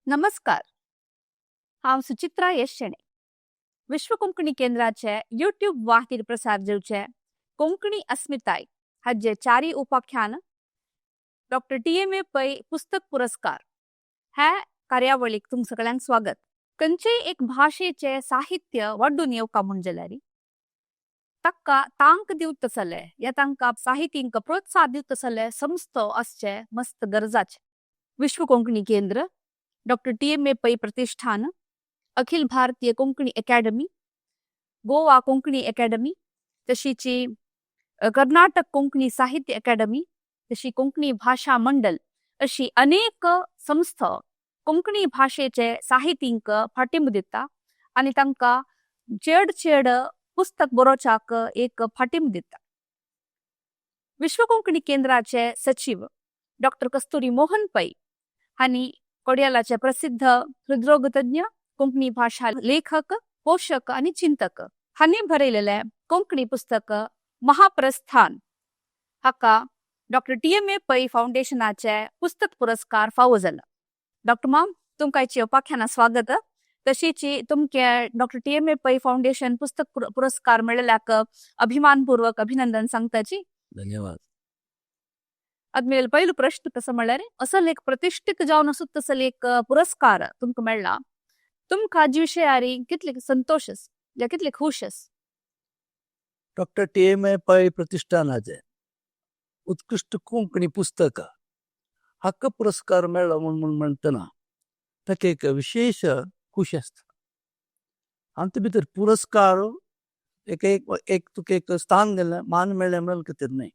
नमस्कार. हांव सुचित्रा येशेणे. विश्व कोंकणी केंद्राचे यूट्यूब वाहिनीर प्रसार जेवचे कोंकणी अस्मिताय हाचे चारी उपाख्यान डॉक्टर TMA पै पुस्तक पुरस्कार हे कार्यावळीक तुम सगळ्यांक स्वागत. खंयचेय एक भाषेचे साहित्य वाडून येवका म्हणजे ताका तांक दिवतसले या तांकां साहित्यिक प्रोत्साहन दिवतसले संस्थो असचे मस्त गरजाचे. विश्व कोंकणी केंद्र, डॉक्टर TMA पै प्रतिष्ठान, अखिल भारतीय कोंकणी अकॅडमी, गोवा कोंकणी अकॅडमी, तशीची कर्नाटक कोंकणी साहित्य अकॅडमी, तशी कोंकणी भाषा मंडल अशी अनेक संस्था कोंकणी भाषेचे साहित्यिक फाटींब दिता आणि तांकां चेड पुस्तक बरोवच्याक एक फाटींब दिता. विश्व कोंकणी केंद्राचे सचिव डॉक्टर कस्तुरी मोहन पै हांणी कोड्यालाचे प्रसिद्ध हृदरोग तज्ञ, कोंकणी भाषा लेखक, पोषक आणि चिंतक हांणी बरयलेले कोंकणी पुस्तक महाप्रस्थान हाका डॉक्टर TMA पै फाउंडेशनाचे पुस्तक पुरस्कार फावो जाला. डॉक्टर माम तुमकां हेची उपाख्याना स्वागत. तशीची तुमके डॉक्टर TMA पै फाउंडेशन पुस्तक पुरस्कार मेळिल्ल्याक अभिमानपूर्वक अभिनंदन सांगताची. धन्यवाद. आद्ಮೇಲೆ पहिलो प्रश्न कसं म्हणल्यार असं एक प्रतिष्ठित जावन असो तसं एक पुरस्कार तुमकां मेळ्ळा. तुमकां हाजे विशयारी कितले संतोष या कितले खुश डॉक्टर TMA पै प्रतिष्ठानाचे उत्कृष्ट कोंकणी पुस्तक हक्क पुरस्कार मेळ्ळो म्हणून म्हणटना ताका एक विशेष खुशी आसता. आमचे भितर पुरस्कार एक तुका एक स्थान दिलें, मान मेळ्ळें म्हणून खातीर न्हय.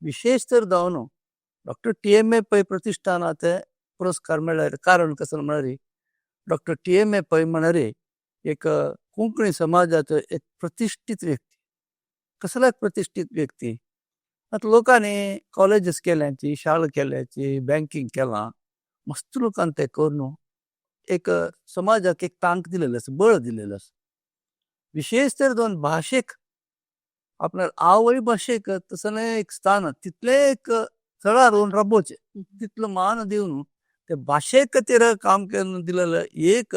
विशेष तर जावन डॉक्टर TMA पै प्रतिष्ठानाचे पुरस्कार मेळ्ळ्यार कारण कसं म्हळ्यार डॉक्टर TMA पै म्हळ्यार एक कोंकणी समाजाचो एक प्रतिष्ठीत व्यक्ती. कसला प्रतिष्ठीत व्यक्ती? आतां लोकांनी कॉलेजीस केल्यांची, शाळा केल्यांची, बँकिंग केलां, मस्त लोकांनी ते करून एक समाजाक एक तांक दिलेलो आसा, बळ दिलेलो आसा. विशेष तर जावन भाशेक आपल्यार आवय भाशेक तसं एक स्थान तितले एक चडार रावन राबोवचें तितलो मान दिवन ते भाशे खातीर काम करून दिलेलो एक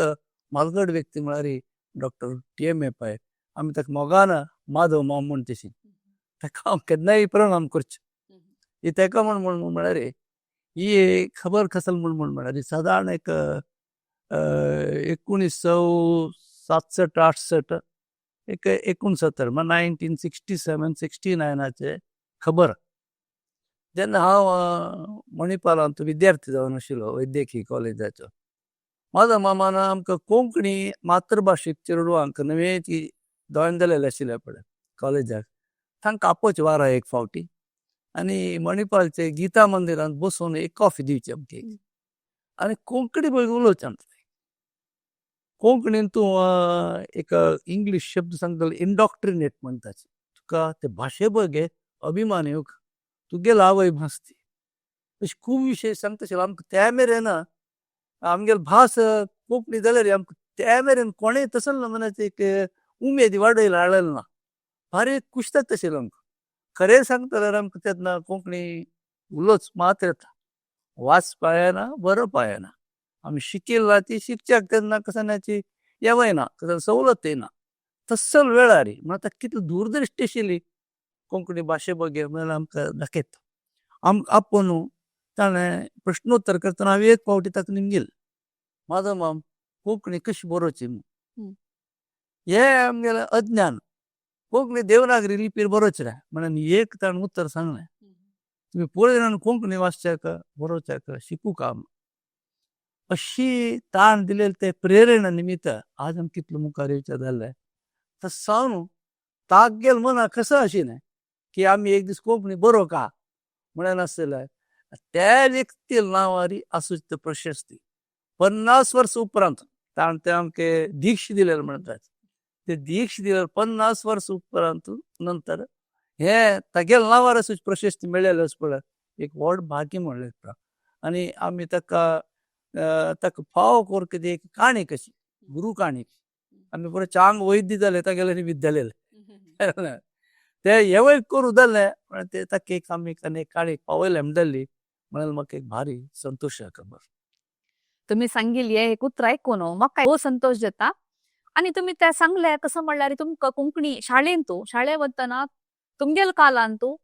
म्हालगड व्यक्ती म्हळ्यार डॉक्टर TMA पै. आमी ताका मोगान माधव माम म्हण तशी ताका हांव केन्नाय प्रणाम करचें. ही ताका म्हळ्यार ही खबर कसल म्हळ्यार सादारण एक 1967-68 एक 69 1967-69 खबर जेन्ना हांव मणिपालांत विद्यार्थी जावन आशिल्लो वैद्यकीय कॉलेजाचो. म्हाजो मामान आमकां कोंकणी मातृभाशेक चेडवांक नवेची जॉयन जालेले आशिल्ले पळय कॉलेजाक तांकां आपोवचें वारा एक फावटी आनी मणिपालचे गीता मंदिरांत बसून एक कॉफी दिवची आमकां आनी कोंकणी उलोवचें आमकां. कोंकणीन तूं एक इंग्लीश शब्द सांगतलो इंडॉक्ट्रिनेट म्हणटाचे. तुका ते भाशे बगे अभिमान येवका, तुगेलो आवय भास ती अशें खूब विशय सांगता आशिल्लो. आमकां त्या मेरेन आमगेली भास कोंकणी जाल्यार आमकां त्या मेरेन कोणें तसलो मनाची एक उमेद वाडयला हाडलेलो ना. भारी खूश जाता आशिल्लो आमकां. खरें सांगता जाल्यार आमकां तेन्ना कोंकणी उलोवच मात येता, वाचपा येना, बरोवपा येना. आमी शिकिल्ला ती शिकच्याक तेन्ना कसल्याची येवय ना, कसलो सवलत येना. तसल वेळार म्हणटा कितली दूरदृश्टी आशिल्ली कोंकणी भाशे बगे म्हळ्यार आमकां दाखयता. आपूण ताणें प्रश्नोत्तर करतना हांव एक फावटी ताका निमगेल म्हाजो माम कोंकणी कशी बरोवची म्हूण. हे आमगेलें अज्ञान. कोंकणी देवनागरी लिपीर बरोवचें ना म्हणून एक ताणें उत्तर सांगलें, तुमी पळयन कोंकणी वाचच्याक बरोवच्याक शिकूं का. अशी ताण दिलेली ते प्रेरणा निमित्त आज आमी कितलो मुखार येवचें जाल्ले. तसावन तागेल मना कसं आशिल्लें की आमी एक दीस कोंकणी बरोवका म्हणून आसतले. त्या व्यक्ती नांवारी आसूच प्रशस्ती 50 वर्सां उपरांत ताणें ते आमकां दीक्ष दिलेलें म्हणटात. ते दीक्ष दिलेले 50 वर्सां उपरांत नंतर हे तागेल नांवार आसूच प्रशस्ती मेळ्ळेली आसा पळय एक व्हड भाग्य म्हणलें. आनी आमी ताका फाव करूंक एक काणी कशी गुरू काणी आमी बरें चांग वैद्य जाले तागेले निमित्त जालेले ते हेवय करूं जाल्ले म्हळ्यार ते ताका एक आमी काणी पावयले म्हणटाली म्हळ्यार म्हाका एक भारी संतोश खबर. तुम्ही सांगितली एक उतर ऐकून म्हाका हो संतोष जाता. आणि तुम्ही त्या सांगल्या कसं म्हणल्यार तुमकां कोंकणी शाळेंत वतना तुमगेल कालांतू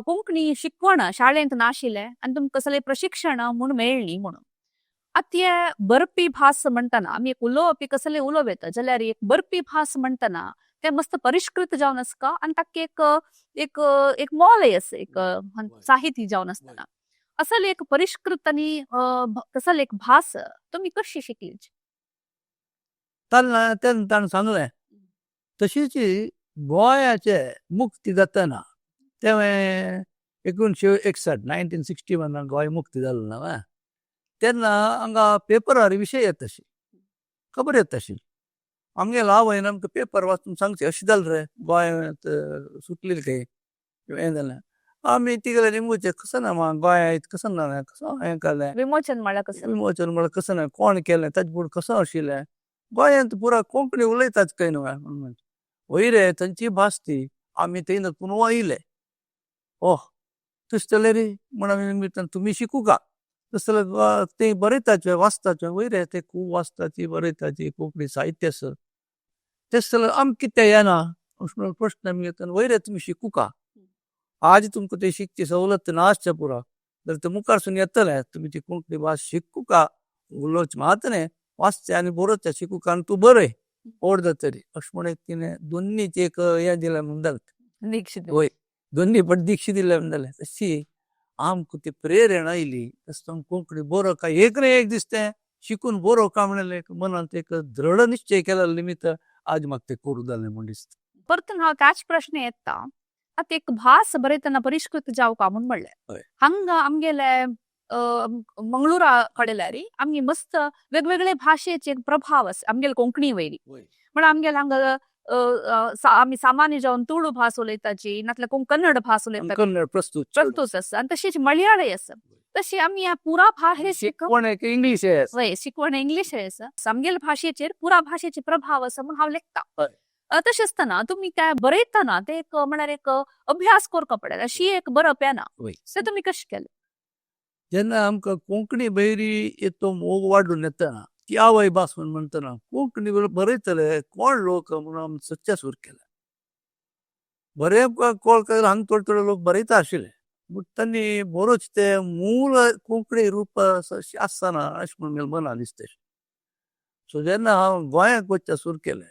कोंकणी शिकवण शाळेंत नाशिल्लें आनी तुमकां कसलें प्रशिक्षण म्हूण मेळ्ळी म्हणून. ते बरपी भास म्हणटना आमी एक उलोवपी कसलें उलोवप येता जाल्यार एक बरपी भास म्हणटना ते मस्त परिष्कृत जावन आसता आनी ताका एक एक मोलय आसा एक साहित्य जावन आसतना असले एक परिष्कृत आनी कसले एक भास तुम्ही कशी शिकली. ताणें सांगलें तशीच गोंयाचे मुक्ती जातना तें 1961 गोंय मुक्ती जालें ना तेन्ना हांगा पेपरार विशय येता आशिल्ले खबर येता आशिल्ली. आमगेलो आवयन आमकां पेपर वाचून सांगचे अशें जालें रे गोंयांत सुटलें तें हें जालें. आमी तिगेले निमूचे कसं ना गोंयांत कसं ना कसं हें केलें विमोचन म्हळ्यार कसं विमोचन म्हळ्यार कसं ना कोण केलें ताजे फुडें कसं आशिल्लें गोंयांत पुरा कोंकणी उलयताच काय न्हू वय रे तांची भास ती आमी थंय पुनवा येयले ओह तशें जाल्यार रे म्हण आमी निमतान तुमी शिकू का तशें जाल्यार ते बरयताचे वाचताचे वय रे ते खूब वाचताची बरयताची कोंकणी साहित्य आसा तशें जाल्यार आमकां कितें येना अशें म्हणून प्रश्न आमी घेता वय रे तुमी शिकू का आज तुमकां ते शिकची सवलत नासचे पुरा जाल्यार ते मुखारसून येतले तुमी ती कोंकणी भास शिकू का उलोवचें मात न्ही वाचचें आनी बरोवचें शिकू का आनी तूं बरय व्हड जातरी अशें म्हणून तिणें दोनीच एक हें दिलें म्हणटात दीक्षित वय दोनी पण दीक्षा दिलें म्हणटालें तशी आमकां ती प्रेरणा आयली तशें कोंकणी बरोवंक एक न्ही एक दीस तें शिकून बरोवंक म्हणलें मनांत एक दृढ निश्चय केलेले निमित्त आज म्हाका तें करूं जालें म्हूण दिसता. परतून हांव त्याच प्रश्न येता आतां एक भास बरयतना परिष्कृत जावका म्हूण म्हणलें हांगा आमगेले मंगळुरा कडेल्यार आमगे मस्त वेगवेगळे भाशेचे प्रभाव आसा आमगेले कोंकणी वयली म्हण आमगेले हांगा आमी सामान्य जावन तुळू भास उलयताची नातल्यार कन्नड भास उलयता कन्नड प्रस्तूत आसा आनी तशीच मलयाळी आसा तशी आमी ह्या पुरा भाशे शिकवण इंग्लीश वय शिकवण इंग्लीश आसा आमगेले भाशेचेर पुरा भाशेचे प्रभाव आसा म्हूण हांव लेखता. तशें आसतना तुमी काय बरयतना ते एक म्हळ्यार एक अभ्यास करचो पडटा अशी एक बरप येना ते तुमी कशें केलें. जेन्ना आमकां कोंकणी बयरी तो मोग वाडून येता ती आवय भास म्हूण म्हणटना कोंकणी बरयतले कोण लोक म्हणून आमी सच्चा सूर केला बरे कळटा हांगा थोडे थोडे लोक बरयता आशिल्ले बट तांणी बरोच ते मूळ कोंकणी रूप आसना अशें म्हणून मनां दिसता. सो जेन्ना हांव गोंयांत वचचें सूर केलें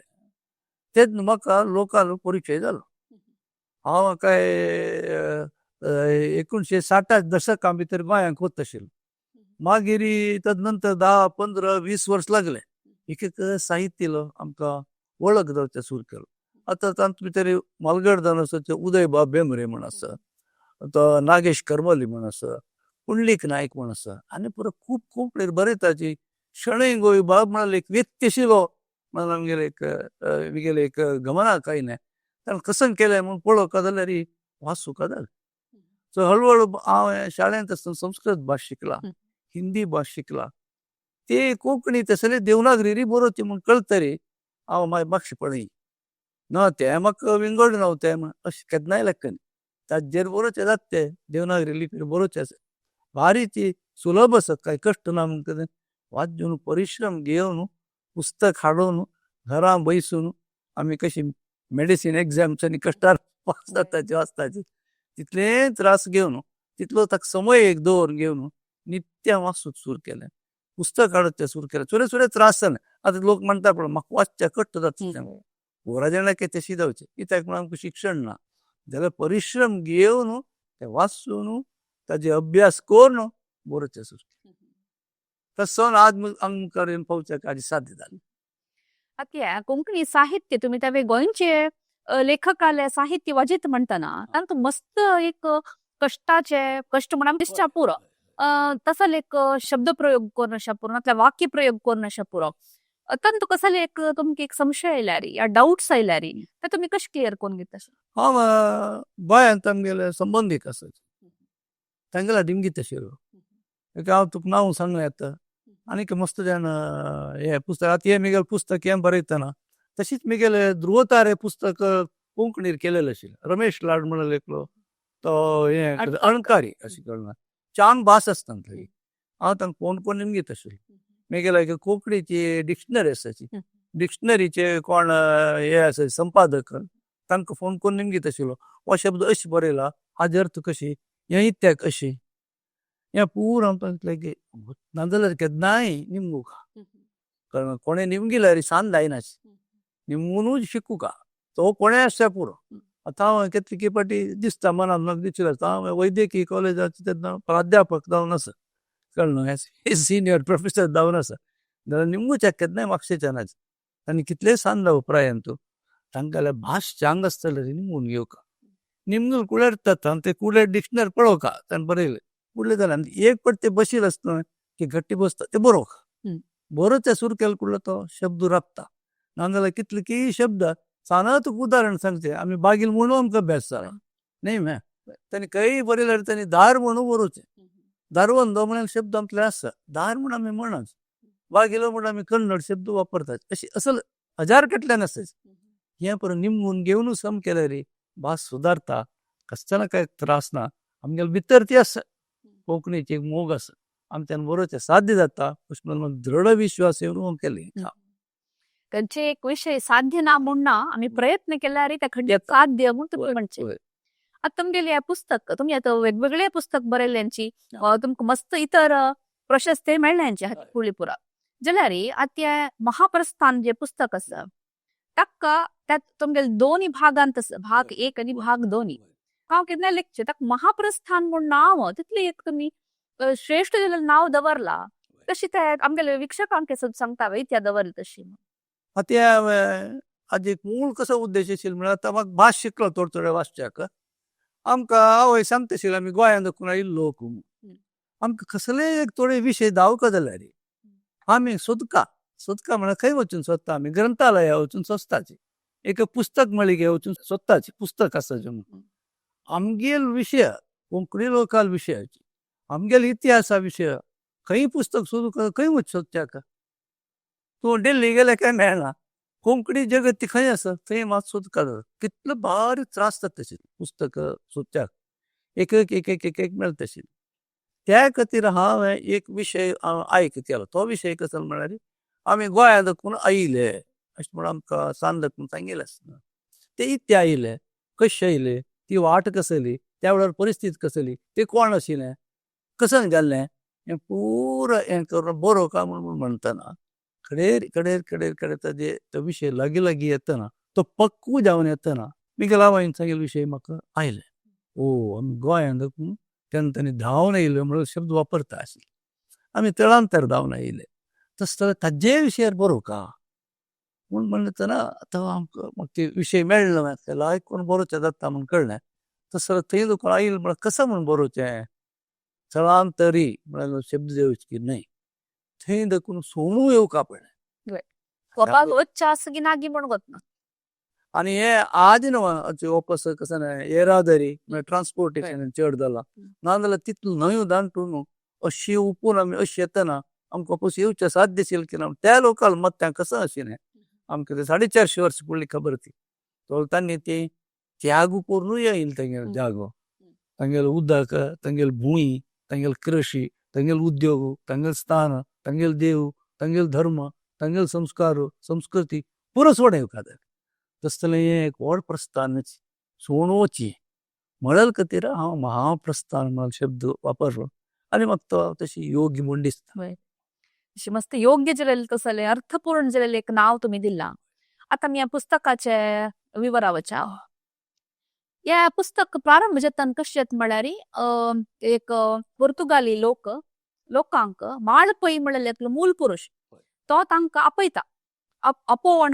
तेन्ना म्हाका लोकांचो परिचय जालो. हांव काय 1960 दशका भितर गोंयांत वता आशिल्लो मागीर ताजे नंतर 10-15-20 वर्स लागले एक एक साहित्य आमकां वळख जावचें सूर केलो. आतां तांचे भितर मालगडदान आसा उदय बाब भेंब्रे म्हण आसा तो नागेश करमली म्हण आसा पुंडलीक नायक म्हण आसा आनी पुरो खूब कोंकणीर बरयताची शणै गोविबाब म्हण एक व्यक्ती आशिल्लो म्हणून आमगेले एक गमनाक आयलें ताणें कसन केलें म्हूण पळोवंक जाल्यार वाचूंक जालें. सो हळू हांव शाळेंत आसतना संस्कृत भास शिकला हिंदी भास शिकला ते कोंकणी तसले देवनागरी बरोवची म्हूण कळटरी हांव मातशें पळय ना तें म्हाका विंगड नव्हतें अशें केन्नाय लेखन ताजेर बरोवचें जाता तें देवनागरी लिपीर बरोवचें आसा भारी ती सुलभ आसा कांय कश्ट ना म्हणटा वाचून परिश्रम घेवन पुस्तक हाडून घरा बसून आमी कशी मेडिसीन एग्जाम्स आनी कश्टार पास जाताची वाचताची तितले त्रास घेवन तितलो ताका समय एक दवरून घेवन नित्य वाचूंक सूर केलें पुस्तक हाडचें सूर केलें चुरे त्रास जालें. आतां लोक म्हणटा पळय म्हाका वाचचें कश्ट जाता पोरा जाणांक तशी जावचें कित्याक म्हण आमकां शिक्षण ना जाल्यार परिश्रम घेवन तें वाचून ताजे अभ्यास करून बरोवचें सूर तसोन आज आमकां येवन पावचें आज साध्य जालें. आता कोंकणी साहित्य तुम्ही त्या गोंयचे लेखकाले साहित्य वाजित म्हणटना तांकां मस्त एक कष्ट म्हणून दिसच्या पुरो तसं एक शब्द प्रयोग करून अशा पुरो नातल्यार वाक्य प्रयोग करून अशा पुरो तांतू कसले एक तुमकां एक संशय आयल्यार या डाउट्स आयल्यार ते तुमी कशें क्लियर करून घेता. हांव गोंयांत आमगेले संबंदीक आसा तांगेला दिमगीत आशिल्लो हांव तुका नांव सांगलें येता आनीक मस्त जाण हे पुस्तक आतां हे म्हगेलें पुस्तक हें बरयतना तशीच म्हगेलें ध्रुवतारे पुस्तक कोंकणीर केलेलें आशिल्लें रमेश लाड म्हणून लेखलो तो हें अणकारी अशें कळना चांग भास आसता थंय हांव तांकां फोन करून निमगीत आशिल्लो मागीर कोंकणीची डिक्शनरी आसाची हं. डिक्शनरीचे कोण हे आसा संपादक तांकां फोन करून निमगीत आशिल्लो हो शब्द अशें बरयला हाजे अर्थ कशी हे इत्याक अशी हें पुरो आमकां सांगतलें की नाजाल्यार केन्नाय निमगूक कळ्ळें कोणें निमगिल्यार सान जायनाची निमूनच शिकूं का तो कोणें आसच्या पुरो आतां हांव कितले पाटी दिसता मनान म्हाका दिसलें हांव वैद्यकीय कॉलेजाचो तेन्ना प्राध्यापक जावन आसा कळ्ळें न्हू सिनियर प्रोफेसर जावन आसा जाल्यार निमगूच्या केन्नाय म्हापशेच्या नाच आनी कितलेय सान जावं प्रायान तूं तांकां जाल्यार भास चांग आसतलें निमगून घेवका निमगून कुळेर जाता ते कुळेर डिक्शनरी पळोवका ताणें बरयलें कुडलें जाल्यार एक पट ते बशीर आसता की गट्टी बसता ते बरोवका बरोवचे सुरू केलो कुडलो तो शब्द राबता नाजाल्यार कितले की शब्द साना तुका उदाहरण सांगचें आमी बागील म्हणून आमकां अभ्यास जाला न्ही मॅ ताणें खंय बरयल्यार ताणें दार म्हणून बरोवचें दारवंदो म्हणून शब्द आमचे आसा दार म्हूण आमी म्हणच बागिलो म्हूण आमी कन्नड शब्द वापरतात अशी असल हजार कटल्यान आसाच हें परत निमून घेवनूच सम केल्यार भास सुदारता कसल्याना कांय त्रास ना आमगेले भितर ती आसा कोंकणीची एक मोग आसा आमच्यान बरोवचें साध्य जाता अशें म्हणून दृढ विश्वास येवन केले खंयचे एक विषय साध्य ना म्हूण ना आमी प्रयत्न केल्यार ते खंय साध्य म्हूण तुमी म्हणचे आता तुमगेले हे पुस्तक तुमी आता वेगवेगळे पुस्तक बरयल्यांची तुमकां मस्त इतर प्रशस्ती मेळ्ळ्यांची हातपुळी पुरा जाल्यार आता महाप्रस्थान जे पुस्तक आसा ताका त्यात तुमगेले दोन्ही भागांत आसा भाग एक आनी भाग दोन्ही हांव केन्ना लिखचें ताका महाप्रस्थान म्हूण नांव तितलें एक तुमी श्रेष्ठ जाल्यार नांव दवरला तशी ते आमगेले विक्षकांक सांगता इत्या दवरली तशी आतां हाजे एक मूळ कसो उद्देश आशिल्लो म्हळ्यार आतां म्हाका भास शिकलो थोडे थोडे वाचच्याक आमकां आवय सांगता आशिल्लो आमी गोंयांत देखून आयिल्लो लोक आमकां कसलेय एक थोडे विशय दावका जाल्यार आमी सोदका म्हळ्यार खंय वचून सोदता आमी ग्रंथालया वचून सोंसताची एक पुस्तक मळिके वचून सोदताची पुस्तक आसा जे आमगेल विशय कोंकणी लोकल विशयाची आमगेल इतिहासा विशय खंय पुस्तक सोदूं खंय वच सोदच्याक तूं दिल्ली गेले काय मेळना कोंकणी जगत ती खंय आसा थंय मात सोदका कितलो भारी त्रास जाता तशें पुस्तक सोदच्याक एक एक मेळटा तशी त्या खातीर हांवें एक विशय आयक केलो तो विशय कसो म्हळ्यार आमी गोंयांत देखून आयिले अशें म्हणून आमकां सांग देखून सांगिल्लें आसता ते इत्ते आयिले कशे आयले ती वाट कसली त्या वेळार परिस्थिती कसली ते कोण आशिल्लें कसं जाल्लें हें पुरो हें करून बरोवका म्हणून म्हणटना कडेर कडेर कडेर कडेर ताजे तो विशय लागीं येतना तो पक्कू जावन येतना मिगेल हांवें सांगिल्लो विशय म्हाका आयले आमी गोंयांत देखून तेन्ना ताणें धांवन येयले म्हणून शब्द वापरता आशिल्ले आमी तळांतर धांवन येयले तस जाल्यार ताजे विशयार बरोवका म्हूण म्हणटना आतां आमकां म्हाका ते विशय मेळ्ळो तेला आयकून बरोवचें जाता म्हूण कळ्ळें तस जाल्यार थंय देखून आयिल्लो म्हळ्यार कसो म्हूण बरोवचें स्थळांतरी म्हळ्यार शब्द येवचे की न्हय थंय देखून सोडूं येवका पडलें वचचा आसा की नागी म्हूण वतना आनी हे आज न्हू वापस कसं येरादारी म्हळ्यार ट्रान्सपोर्टेशन चड जाला नाजाल्यार तितलो न्हंयो दांटून न्हू अशी उपून आमी अशी येतना आमकां वापस येवचें साध्य आशिल्लें की ना त्या लोकल मत्त्यां कसं आशिल्लें आमकां ते 450 वर्सां पयलीं खबर ती तो तांणी ती त्याग करूनय येयले तेंगेलो जागो तांगेलो उदक तांगेली भूंय तांगेलो कृशी तांगेलो उद्योग तांगेलें स्थान तांगेलो देव तांगेलो धर्म तांगेलो संस्कार संस्कृती पुरो सोडून येवका तस जाल्यार हें एक व्हड प्रस्थानच सोडून वची म्हणल्या खातीर हांव महाप्रस्थान म्हण शब्द वापरलो आनी म्हाका तो तशी योग्य म्हूण दिसता अशी मस्त योग्य जालेलें तसं जालें अर्थपूर्ण जालेलें एक नांव तुमी दिलां आतां आमी ह्या पुस्तकाचे विवरा वचा ह्या पुस्तक प्रारंभ जातना कशें जाता म्हळ्यार एक पुर्तुगाली लोकांक माळपय म्हणलेलो मूल पुरुष तो तांकां आपयता आपोवण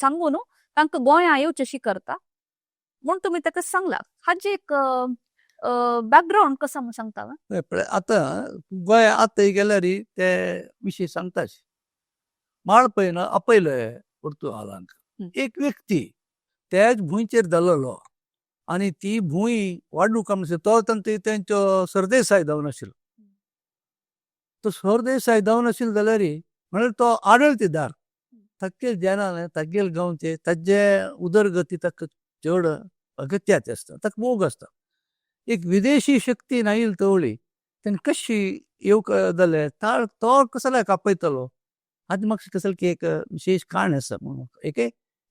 सांगून तांकां गोंयां येवचें शिकरता म्हूण तुमी ताका सांगला हाजे एक बॅकग्रावंड कसो म्हूण सांगता आतां गोंया आतां गेल्यार ते विशय सांगताच माळपय ना आपयले पुर्तुगालांक एक व्यक्ती त्याच भूंयचेर जाल्लो आनी ती भूंय वाडणूक तो तेंचो सरदेसाय जावन आशिल्लो तो सरदेसाय जावन आशिल्लो जाल्यार म्हळ्यार तो आडळतीदार तागेल जेनान तागेल गांवचे ताजे उदरगती ताका चड अगत्याचे आसता ताका मोग आसता एक विदेशी शक्तीन आयिल्ली तवळी तेन्ना कशी येवक जालें तो कसले कापयतलो आतां म्हाका कसले की एक विशेष काण आसा म्हणून एक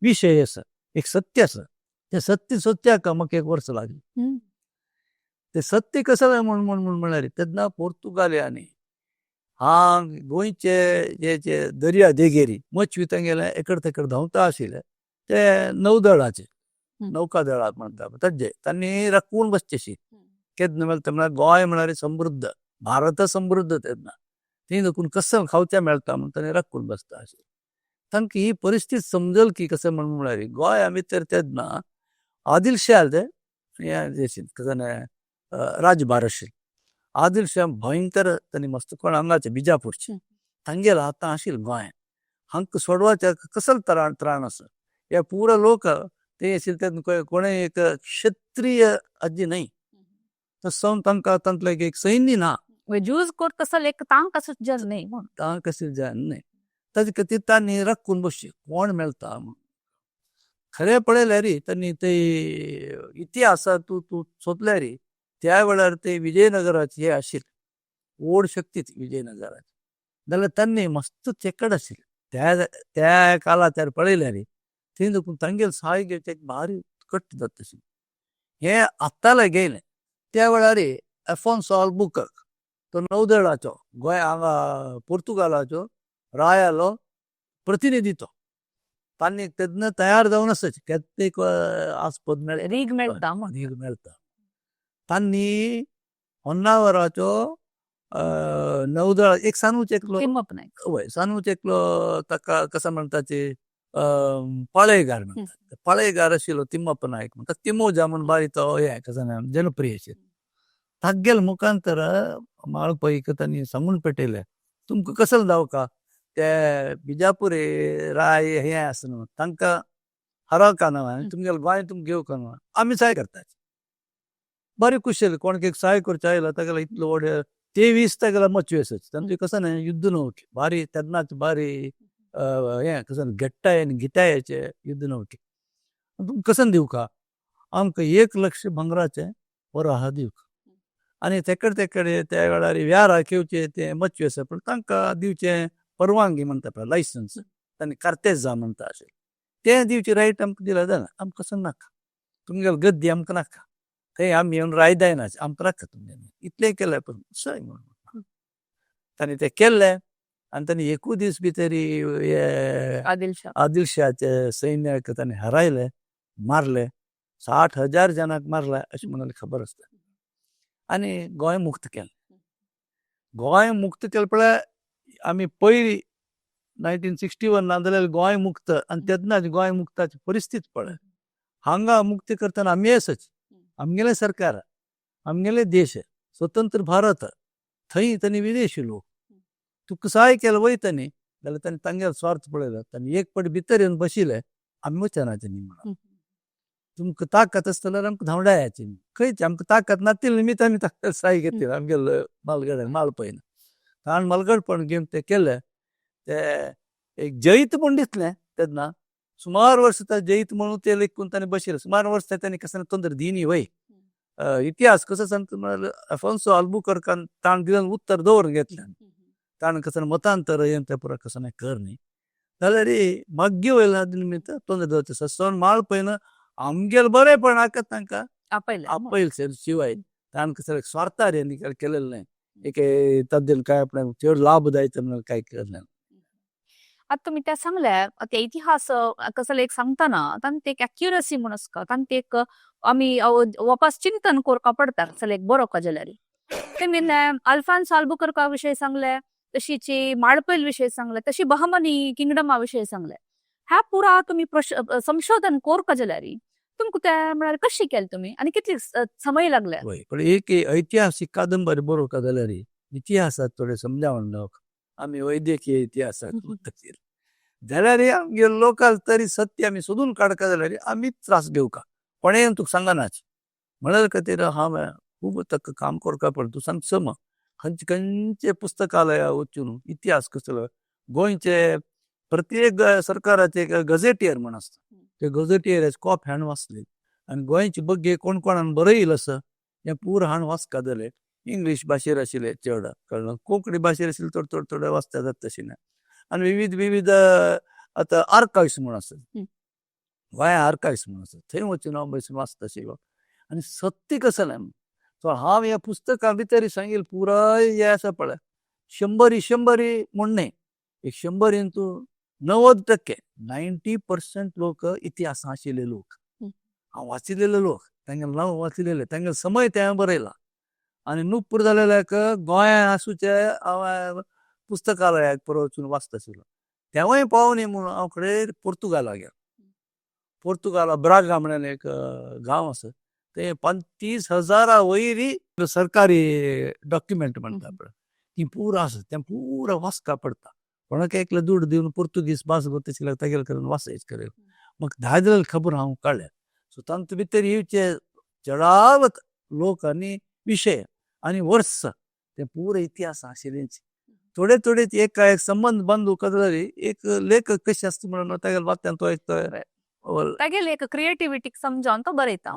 विशय आसा एक सत्य आसा ते सत्य सोदच्याक म्हाका 1 वर्स लागलें ते सत्य कसलें म्हळ्यार तेन्ना पोर्तुगालियांनी हांग गोंयचे जे दर्या देगेरी मच्छी तेंगेले एकड तेकड धांवता आशिल्ले ते नौदळाचे नौकादळा म्हणटा तांचे तांणी राखून बसचेशी केन्ना मेळटा म्हळ्यार गोंय म्हळ्यार समृद्ध भारत समृद्ध तेन्ना थंय देखून कसं खावचें मेळटा म्हूण तांणी राखून बसता आशिल्ले तांकां ही परिस्थिती समजल की कशें म्हळ्यार गोंया भितर तेन्ना आदिलशाह राजभार आशिल्लो आदिलशाह भयंकर तांणी मस्तकोण हांगाचे बिजापूरचे तांगेलो आतां आशिल्लो गोंयांत हांकां सोडवाचे कसलो त्राण आसा हे पुरो लोक ते आशिल्ले तेन्ना कोणें एक क्षत्रीय हाजी न्हय तसो तांकां तांतले एक सैन्य ना ज्यूज कोर तसं एक तांक असं जर नाही म्हणून तांकां कशें जाय न्हय ताजे खातीर तांणी राखून बसची कोण मेळटा म्हूण खरें पळयल्यार तांणी ते इतिहासांत तूं सोदल्यार त्या वेळार ते विजयनगराचे हे आशिल्ले ओड शक्ती विजयनगराची जाल्यार तांणी मस्त चेकड आशिल्ले त्या काळाचेर पळयल्यार थंय देखून तांगेले साय घेवचे भारी कट्ट जाता आशिल्ले हे आत्ताले गेले त्या वेळार अफोन्सो अल्बुकर्क तो नौदळाचो गोंय हांगा पोर्तुगालाचो रायालो प्रतिनिधी तो तांणी तेन्ना तयार जावन आसच केन्ना आस्पद मेळ्ळें रीग मेळटा रीग मेळटा तांणी होन्नावराचो नौदळ एक सानूच एकलो तिम्मप नायक हय सानूच एकलो ताका कसो म्हणटा ते पाळेगार म्हणटा पाळेगार आशिल्लो तिम्मप्प नायक म्हणटा तिमोजा म्हूण बारी तो हे कसो जनप्रिय आशिल्लो तागेले मुखांतर माळपैक तांणी सांगून पेटयलें तुमकां कसलो जावका ते बिजापुरी राय हे आसा न्हू तांकां हारोवका न्हू तुमगेलें गोंय तुमकां घेवका न्हू आमी सहाय करता बरें कुशल कोणाक एक सहाय करचें आयलो तागेलो इतलो व्हड 23 तागेलो मच्छी आसच तांचे कसो न्हय युद्ध नौके भारी तेन्नाच भारी हे कसो घट्टाय गितायाचे युद्ध नौके तुमकां कसो दिवका आमकां 1 लाख भांगराचे वराहा दिवका आनी तेकड त्या वेळार व्यारा घेवचे ते मच्छी आसा पूण तांकां दिवचें परवानगी म्हणटा पळय लायसन्स तांणी कार्तेज जा म्हणटा आशिल्लें तें दिवचें रायट आमकां दिल्यार जालें आमकां कसो नाका तुमगेलो गद्दी आमकां नाका थंय आमी येवन रायदाय ना आमकां नाका तुमगेलें इतलें केलें पूण सय म्हणून तांणी तें केल्लें आनी तांणी एकूच दीस भितर आदिलशाहाचे सैन्याक तांणी हरायलें मारले 60,000 जनाक मारले अशें म्हणून खबर आसता आनी गोंय मुक्त केलें गोंय मुक्त केलें पळय आमी पयलीं 1961 नाजाल्यार गोंय मुक्त आनी तेन्नाच गोंय मुक्ताची परिस्थिती पळय हांगा मुक्ती करतना आमी आसच आमगेलें सरकार आमगेले देश स्वतंत्र भारत थंय तांणी विदेशी लोक तुका सहाय केलें वयता न्ही जाल्यार तांणी तांगेलो स्वार्थ पळयलो तांणी एक फावट भितर येवन बशिले आमी वचनाचे न्ही म्हणून तुमकां ताकद आसता जाल्यार आमकां धांवडायाची न्ही खंयची आमकां ताकद नातिल्या निमित्त आमी ताका सहाय घेतली आमगेलो मालगड मालपयन ताण मालगडपण घेवन तें केलें ते एक जैत म्हूण दिसलें तेन्ना सुमार वर्स जैत म्हणून ते लेखून ताणें बशिल्लें सुमार वर्स तांणी कसं तोंदर दिनी वय इतिहास कसो सांगता म्हळ्यार अफोन्सो अल्बुकर्कान ताण दिवन उत्तर दवरून घेतलें ताण कसं मतांतर येवन तें पुरो कसो कर न्ही जाल्यार माग्य वयल्या निमित्त तोंदर दवरचें सण माळ पळयन आमगेलें बरेंपण आखत तांकां आपयल शिवाय ताण कसं स्वार्थार हे केलेलें न्हय एक ताद्दल काय आपण चड लाभ द्यायचं म्हणून काय केलें आता तुम्ही त्या सांगल्या त्या इतिहास कसं एक सांगताना तांत एक अॅक्युरसी म्हणून आसता तांत एक आमी वापस चिंतन करपा पडटा चल एक बरोवका जाल्यार तेमी अल्फान्सो अल्बुकर्का विशय सांगले तशीच माळपैल विशय सांगले तशी बहमनी किंगडमा विशय सांगले ह्या पुरा तुम्ही संशोधन करपा जाल्यार तुमकां ते म्हळ्यार कशी केलें तुमी आनी कितली समय लागले पण एक ऐतिहासीक कादंबरी बरोवका जाल्यार इतिहासात थोडे समजावण आमी वैद्यकीय इतिहासाक जाल्यार आमगे लोकल तरी सत्य आमी सोदून काडका जाल्यार आमीच त्रास घेवका कोणें तुका सांगनाच म्हणल्या खातीर हांव खूब ताका काम करपा पडटा तूं सांग सम खंयचे खंयचे पुस्तकालया वचून इतिहास कसलो गोंयचे प्रत्येक सरकाराचे गजेटियर म्हण आसता ते गजेटियर कॉप हांण वाचले आनी गोंयचे बग्गे कोण कोणान बरयले आसा हें पूर हांण वाचका जालें इंग्लिश भाशेर आशिल्ले चड कळ्ळें. कोंकणी भाशेर आशिल्ले थोडे थोडे वाचता जाता तशें ना. आनी विविध आतां आर्कायव्स म्हूण आसात. गोंया आर्कायव्स म्हूण आसात. थंय वचून हांव बसून वाचता आशिल्लो. आनी सत्य कसं जालें सो हांव ह्या पुस्तका भितर सांगेल पुराय हें आसा पळय 100 म्हूण न्ही. एक 100 इंटू 90% 90% लोक इतिहासां आशिल्ले लोक. हांव वाचिल्ले लोक तांगेलें नांव वाचिल्लें तांगेलो समय ते हांवें बरयला. आनी न्हू पुरो जालेल्याक गोंयांत आसूचे हांव पुस्तकालयाक परत वचून वाचता आशिल्लो. तेवूय पावूं न्ही म्हणून हांव खरें पोर्तुगाला गेलो. पोर्तुगाला ब्रागा म्हणून एक गांव आसा. ते 35,000 वयरी सरकारी डॉक्युमेंट म्हणटा पळय ती पुरो आसा. तें पुरो वाचका पडटा. कोणाक एकलें दूड दिवन पोर्तुगीज भास तशें तेगेले कडेन वाचयच करेल. म्हाका धा दिलेली खबर हांव काडल्या. सो तांचे भितर येवचे चडावत लोक आनी विशय आनी वर्स ते पुरो इतिहास आशिल्लेच. थोडे थोडे एक संबंध बांदूं जाली. एक लेखक कशें आसता म्हणून तेगेले वाट्यान तो एक तागेले एक क्रिएटिविटीक समजावन तो बरयता.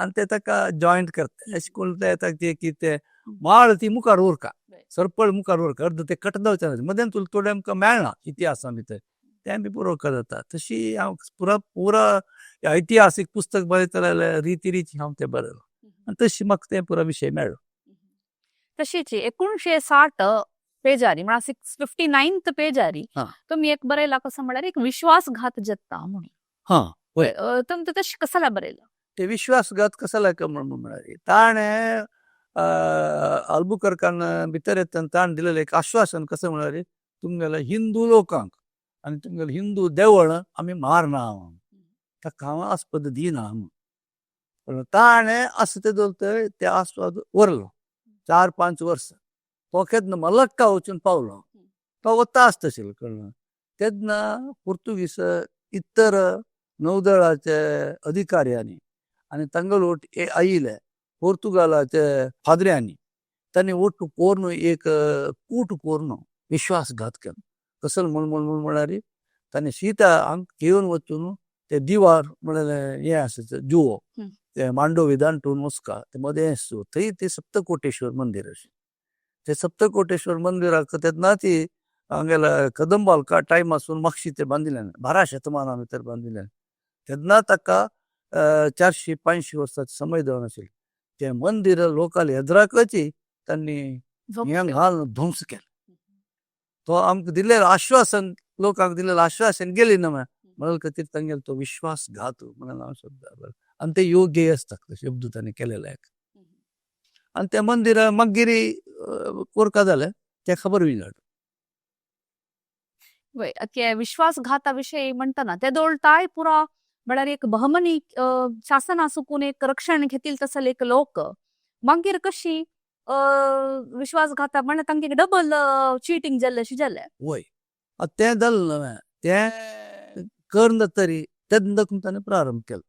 आनी ते ताका जॉयंट करता. अशें करून ते कितें माळ ती मुखार उरका सरपळ मुखार उरका अर्द ते कटदावचे ना. मदें थोडे आमकां मेळना इतिहासा भितर ते आमी बरोवका जाता. तशी हांव पुरा इतिहासीक पुस्तक बरयता जाल्यार रिती हांव तें बरयलो. आनी तशी म्हाका तें पुरो विशय मेळ्ळो. तशीच 1960 पेजारी म्हळ्यार 659th पेजारी तुमी एक बरयला कसं म्हळ्यार एक विश्वासघात जत्ता म्हणून. तुमचं तशें कसाला बरयलं ते विश्वासघात कसाला म्हणून म्हळ्यार ताणें अल्बुकर्कान भितर येतना ताण दिलेलें एक आश्वासन कसं म्हळ्यार तुमगेल्या हिंदू लोकांक आनी तुमगेलें हिंदू देवळ आमी मारना ताका हांव आस्पद दिना म्हणून. ताणें आसा ते दवरतय ते आस्वाद व्हरलो 4-5 वर्सां. तो केन्ना मलक्का वचून पावलो. तो वता आसता आशिल्लो कळ्ळें. तेन्ना पोर्तुगीज इतर नौदळाचे अधिकाऱ्यांनी आनी तांगलोट आयिल्ले पोर्तुगालाचे फादऱ्यांनी तांणी ओट कोरून एक कूट कोरून विश्वासघात केलो. कसलो म्हळ्यार तांणी सीता घेवन वचून ते दिवार म्हळ्यार हें आसा जुवो ते मांडो विधांटून वचका ते मदें थंय ते सप्तकोटेश्वर मंदिर अशें. ते सप्तकोटेश्वर मंदिराक तेन्ना ती हांगेल्या कदंबाल टायमासून मातशी ते बांदिल्लें 12 शेतमाना भितर बांदिल्लें. तेन्ना ताका 450 वर्सांचो समय जावन आशिल्लो. ते मंदिर लोकल येद्राकची तांणी हें घालून ध्वंस केलें. तो आमकां दिल्लें आश्वासन लोकांक दिल्लें आश्वासन गेली ना म्हणून खातीर तांगेलो तो विश्वासघात म्हणून हांव शब्द आनी ते योग्य आसता शब्द ताणें केलेले. आनी ते मंदिर मागिरी कोरका जालें तें खबर विना. ते विश्वासघाताविषयी म्हणतना ते दोळताय पुरा म्हळ्यार एक बहमनी शासन आसुकून एक रक्षण घेतील तसले एक लोक मागीर कशी विश्वासघाता म्हणल्यार तांकां डबल चिटींग जाल्लें अशें जालें. वय तें जालें न्हय तें करना तरी तेन्ना ताणें प्रारंभ केलो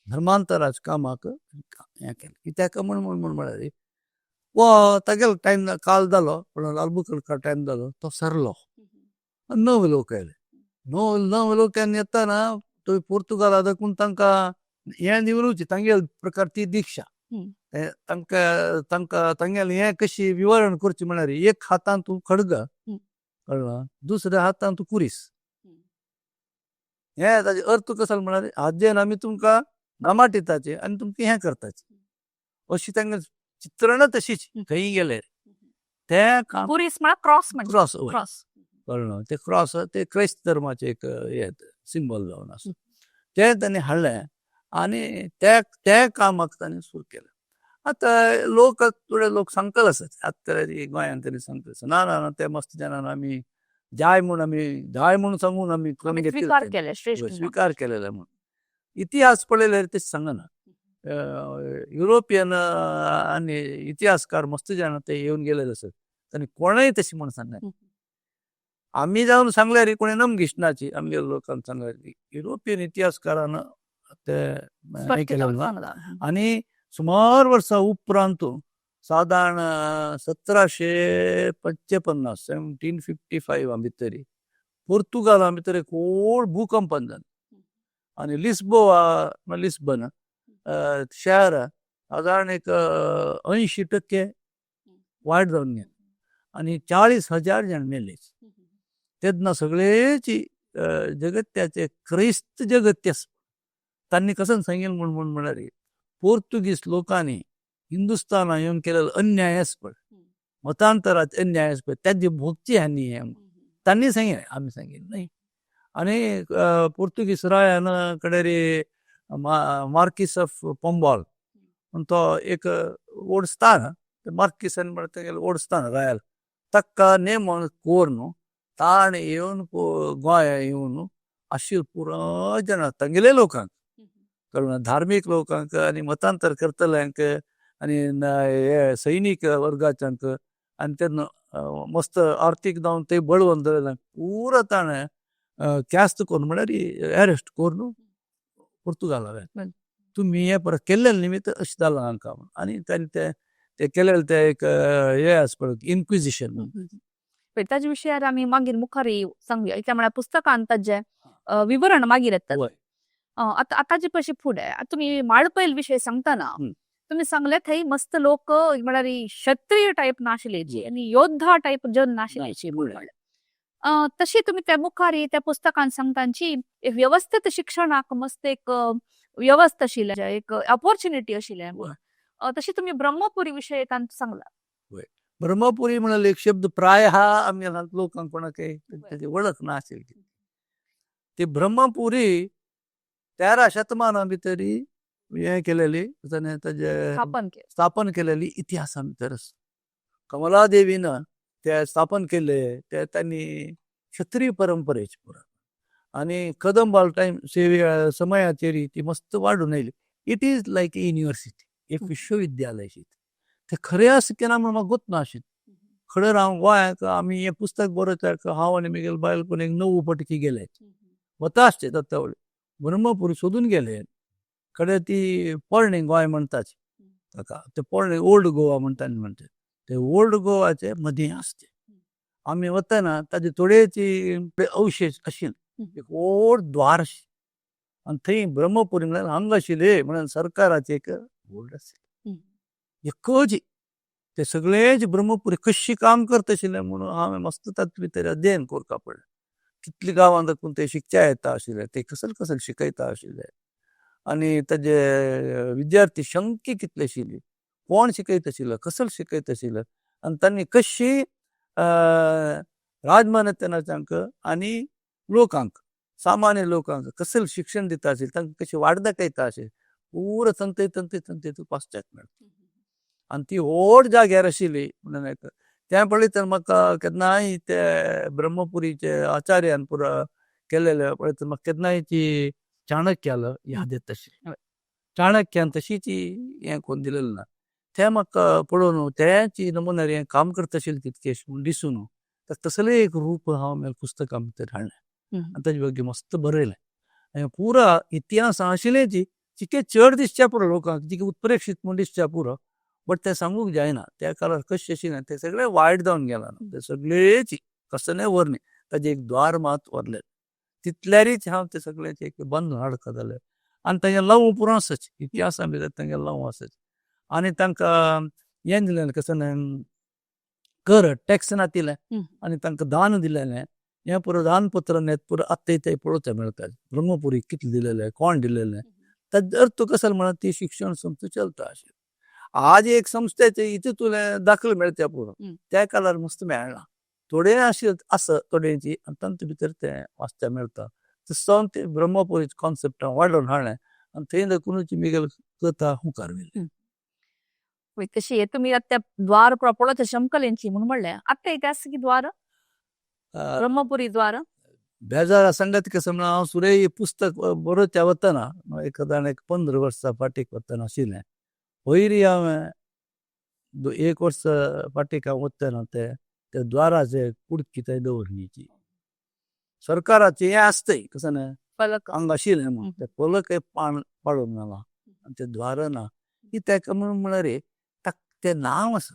धर्मांतराच्या कामाक हें केलें. कित्याक म्हळ्यार तागेलो टायम काल जालो पण अल्बुकर्का टायम जालो तो सरलो. 9 लोक आयले. 9 लोकांनी येताना तो पोर्तुगाला देखून तांकां हें दिवनूच तांगेल प्रकार ती दिक्षा तांकां तांगेलें हें कशी विवरण करची म्हळ्यार एक हातान तूं खडग कळ्ळें दुसऱ्या हातान तूं कुरीस. हें ताजे अर्थ कसो म्हळ्यार हाजेन आमी तुमकां नामाटिताचे आनी तुमकां हें करताचे अशी तांगेल चित्रणा तशीच खंय गेले तें कुरीस म्हळ्यार क्रॉस कळ्ळें. ते क्रॉस ते क्रायस्त धर्माचे एक हें सिंबल जावन आसा तें ताणें हाडलें आनी त्या कामाक ताणें सुरू केलें. आतां लोक थोडे लोक सांगतले आसात आतां गोंयांत तरी सांगता ना ते मस्त जाणान आमी जाय म्हूण सांगून आमी स्विकार केलेले म्हूण. इतिहास पळयल्यार ते सांगना. युरोपियन आनी इतिहासकार मस्त जाण ते येवन गेलेले आसात तांणी कोणय तशें म्हूण सांगना. आमी जावन सांगल्यार कोणें नमगिशनाची आमगे लोकांक सांगल्यार युरोपियन इतिहासकारान ते केलें आनी सुमार वर्सां उपरांत सादारण 1755 1755 भितर पोर्तुगाला भितर एक व्हड भूकंपन जालें आनी लिस्बन शहर सादारण एक 80% वायट जावन गेले आनी 40,000 जण मेले. तेन्ना सगळेची जगत्याचे क्रिस्त जगत्य तांणी कसं सांगेल म्हणून म्हणाल पोर्तुगीज लोकांनी हिंदुस्थाना येऊन केलेला अन्यायास्पद मतांतराचे अन्यायास्पद त्याची भोगची हानी आहे त्यांनी सांगेल आम्ही सांगेल नाही. आणि पोर्तुगीज रायानं कडे रे मार्किस ऑफ पोंबाल तो एक ओडस्तान मार्किसन म्हणता गेलं ओडस्तान रायाल तक्का नेमून कोरनु ताण येऊन गोंया येऊन अशी पुरो जन तांगेले लोकांक कळून धार्मिक लोकांक आणि मतांतर करतल्यांक आणि सैनिक वर्गाच्यांक आणि तेन्ना मस्त आर्थिक जावन ते बळवून दवरल्यांक पुरो ताणें क्यास्त करून म्हळ्यार अरेस्ट करून पोर्तुगाला तुम्ही हे परत केल्लेले निमित्त अशें जालां हांकां आनी तांणी ते केलेले ते एक हे आसपा इन्क्विजिशन ताजे विशयार आमी मागीर मुखार सांगुया त्या म्हळ्यार पुस्तकांत ताजे विवरण मागीर येतात. आतांचे पयशे फुडें तुमी माळपैल विशय सांगतना तुम्ही सांगले थंय मस्त लोक म्हळ्यार क्षत्रिय टायप नाशिल्ले आनी योद्धा टायप जन नाशिल्ले म्हणून तशी तुम्ही त्या मुखार त्या पुस्तकांत सांगतांची व्यवस्थित शिक्षणाक मस्त एक व्यवस्था आशिल्ले एक ऑपॉर्च्युनिटी आशिल्ले तशी तुम्ही ब्रह्मपुरी विशय सांगला. ब्रह्मपुरी म्हणाल एक शब्द प्राय हा आमी लोकांक कोणाक त्याची वळख नाशिल्ली. ती ब्रह्मपुरी 13 शतमाना भितरी हे केलेली ताजे स्थापन केलेली इतिहासा भितर आसा. कमलादेवीनं ते स्थापन केले ते त्यांनी क्षत्रिय परंपरेचे पुरा आणि कदंबाल टाइम समयाचेर ती मस्त वाढून oily. It is like A university एक विश्वविद्यालय ते खरें आसा की ना म्हणून म्हाका गोत नाशिल्लें. खरें हांव गोंयाक आमी हें पुस्तक बरोवच्याक हांव आनी म्हगेल बायल कोण एक 9 पटकी गेले वता आसचे दत्तावळी ब्रह्मपुरी सोदून गेले कडे ती पोरणे गोंय म्हणटाच ताका ते पोरणे ओल्ड गोवा म्हणटा ते ओल्ड गोवाचे मदीं आसचे आमी वतना ताजे थोडेची अवशेश आशिल्ले एक व्हड द्वार आशिल्लें आनी थंय ब्रह्मपुरी म्हळ्यार हांगा आशिल्ले म्हणून सरकाराचे एक बोर्ड आशिल्लें एकच ते सगळेच ब्रह्मपुरी कशी काम करता आशिल्ले म्हणून हांवें मस्त तातूंत भितर अध्ययन करपा पडलें. कितली गांवांत दाखून ते शिकच्या येता आशिल्ले ते कसले शिकयता आशिल्ले आनी ताजे विद्यार्थी संख्या कितली आशिल्ली कोण शिकयत आशिल्लो कसले शिकयत आशिल्ले आनी तांणी कशी राजमान्यतांक आनी लोकांक सामान्य लोकांक कसले शिक्षण दिता आशिल्ले तांकां कशी वाड दाखयता आशिल्ले पुरो तंते पाश्चात मेळटा आनी ती व्हड जाग्यार आशिल्ली म्हणून त्या पळयतना म्हाका केन्नाय ते ब्रह्मपुरीचे आचार्यान पुरो केलेले पळयतना म्हाका केन्नाय ती चाणक्यालो याद येता आशिल्ली. चाणक्यान तशीच हें कोन्न दिलेलें ना ते म्हाका पळोवन त्याची नमुन्यार हें काम करता आशिल्लें तितकेश म्हूण दिसून तसलें एक रूप हांव पुस्तकां भितर हाडलें आनी ताजे बद्दल मस्त बरयलें. पुरो इतिहास आशिल्लें जिके चड दिसच्या पुरो लोकांक जिके उत्प्रेक्षीत म्हूण दिसच्या पुरो बट ते सांगूंक जायना त्या काळार कशें आशिल्लें ते सगळें वायट जावन गेलां ते सगळेच कसलें व्हर न्ही ताजें एक द्वार मात व्हरलें तितल्यारीच हांव ते सगळ्याचे एक बंद हाडका जालें आनी तांगें लावूं पुरो आसच इतिहासा भितर तांगें लावूं आसच आनी तांकां हें दिलेलें कसलें कर टॅक्स नातिलें आनी तांकां दान दिलेलें हें पुरो दानपत्र हें पुरो आत्तां थंय पळोवचें मेळटा ब्रह्मपुरी कितलें दिलेलें कोण दिलेलें ताजे अर्थ कसो म्हणत ती शिक्षण संस्था चलता आशिल्ली. आज एक संस्थेचे इथे तुला दाखल मेळच्या पुरो त्या काळार मस्त मेळना थोडे आसा थोड्यांची आनी तांचे भितर ते वाचच्या मेळटा तसो ते ब्रह्मपुरी कॉन्सेप्ट वाडोवन हाडलें आनी थंय देखूनच मिगेल कथा मुखार व्हेली. तशी तुम्ही त्या द्वार पळोवचें शंकलेंची म्हणून म्हणलें आत्ता इथे आसा की द्वार ब्रह्मपुरी द्वार बेजार संगत कसं म्हणून हांव सुरय पुस्तक बरोवच्या वतना एखाद्यान एक 15 वर्सां फाटीक वतना आशिल्लें पयलीं हांवें 1 वर्स फाटीक हांव वतना ते द्वाराचे कुडकी थंय दवरलीची सरकाराचें हें आसतय कसं न्हय फलक हांगा आशिल्लें म्हणून ते फलक पाडून घाला आनी ते द्वार ना की तेका म्हणून म्हळ्यार ते नांव आसा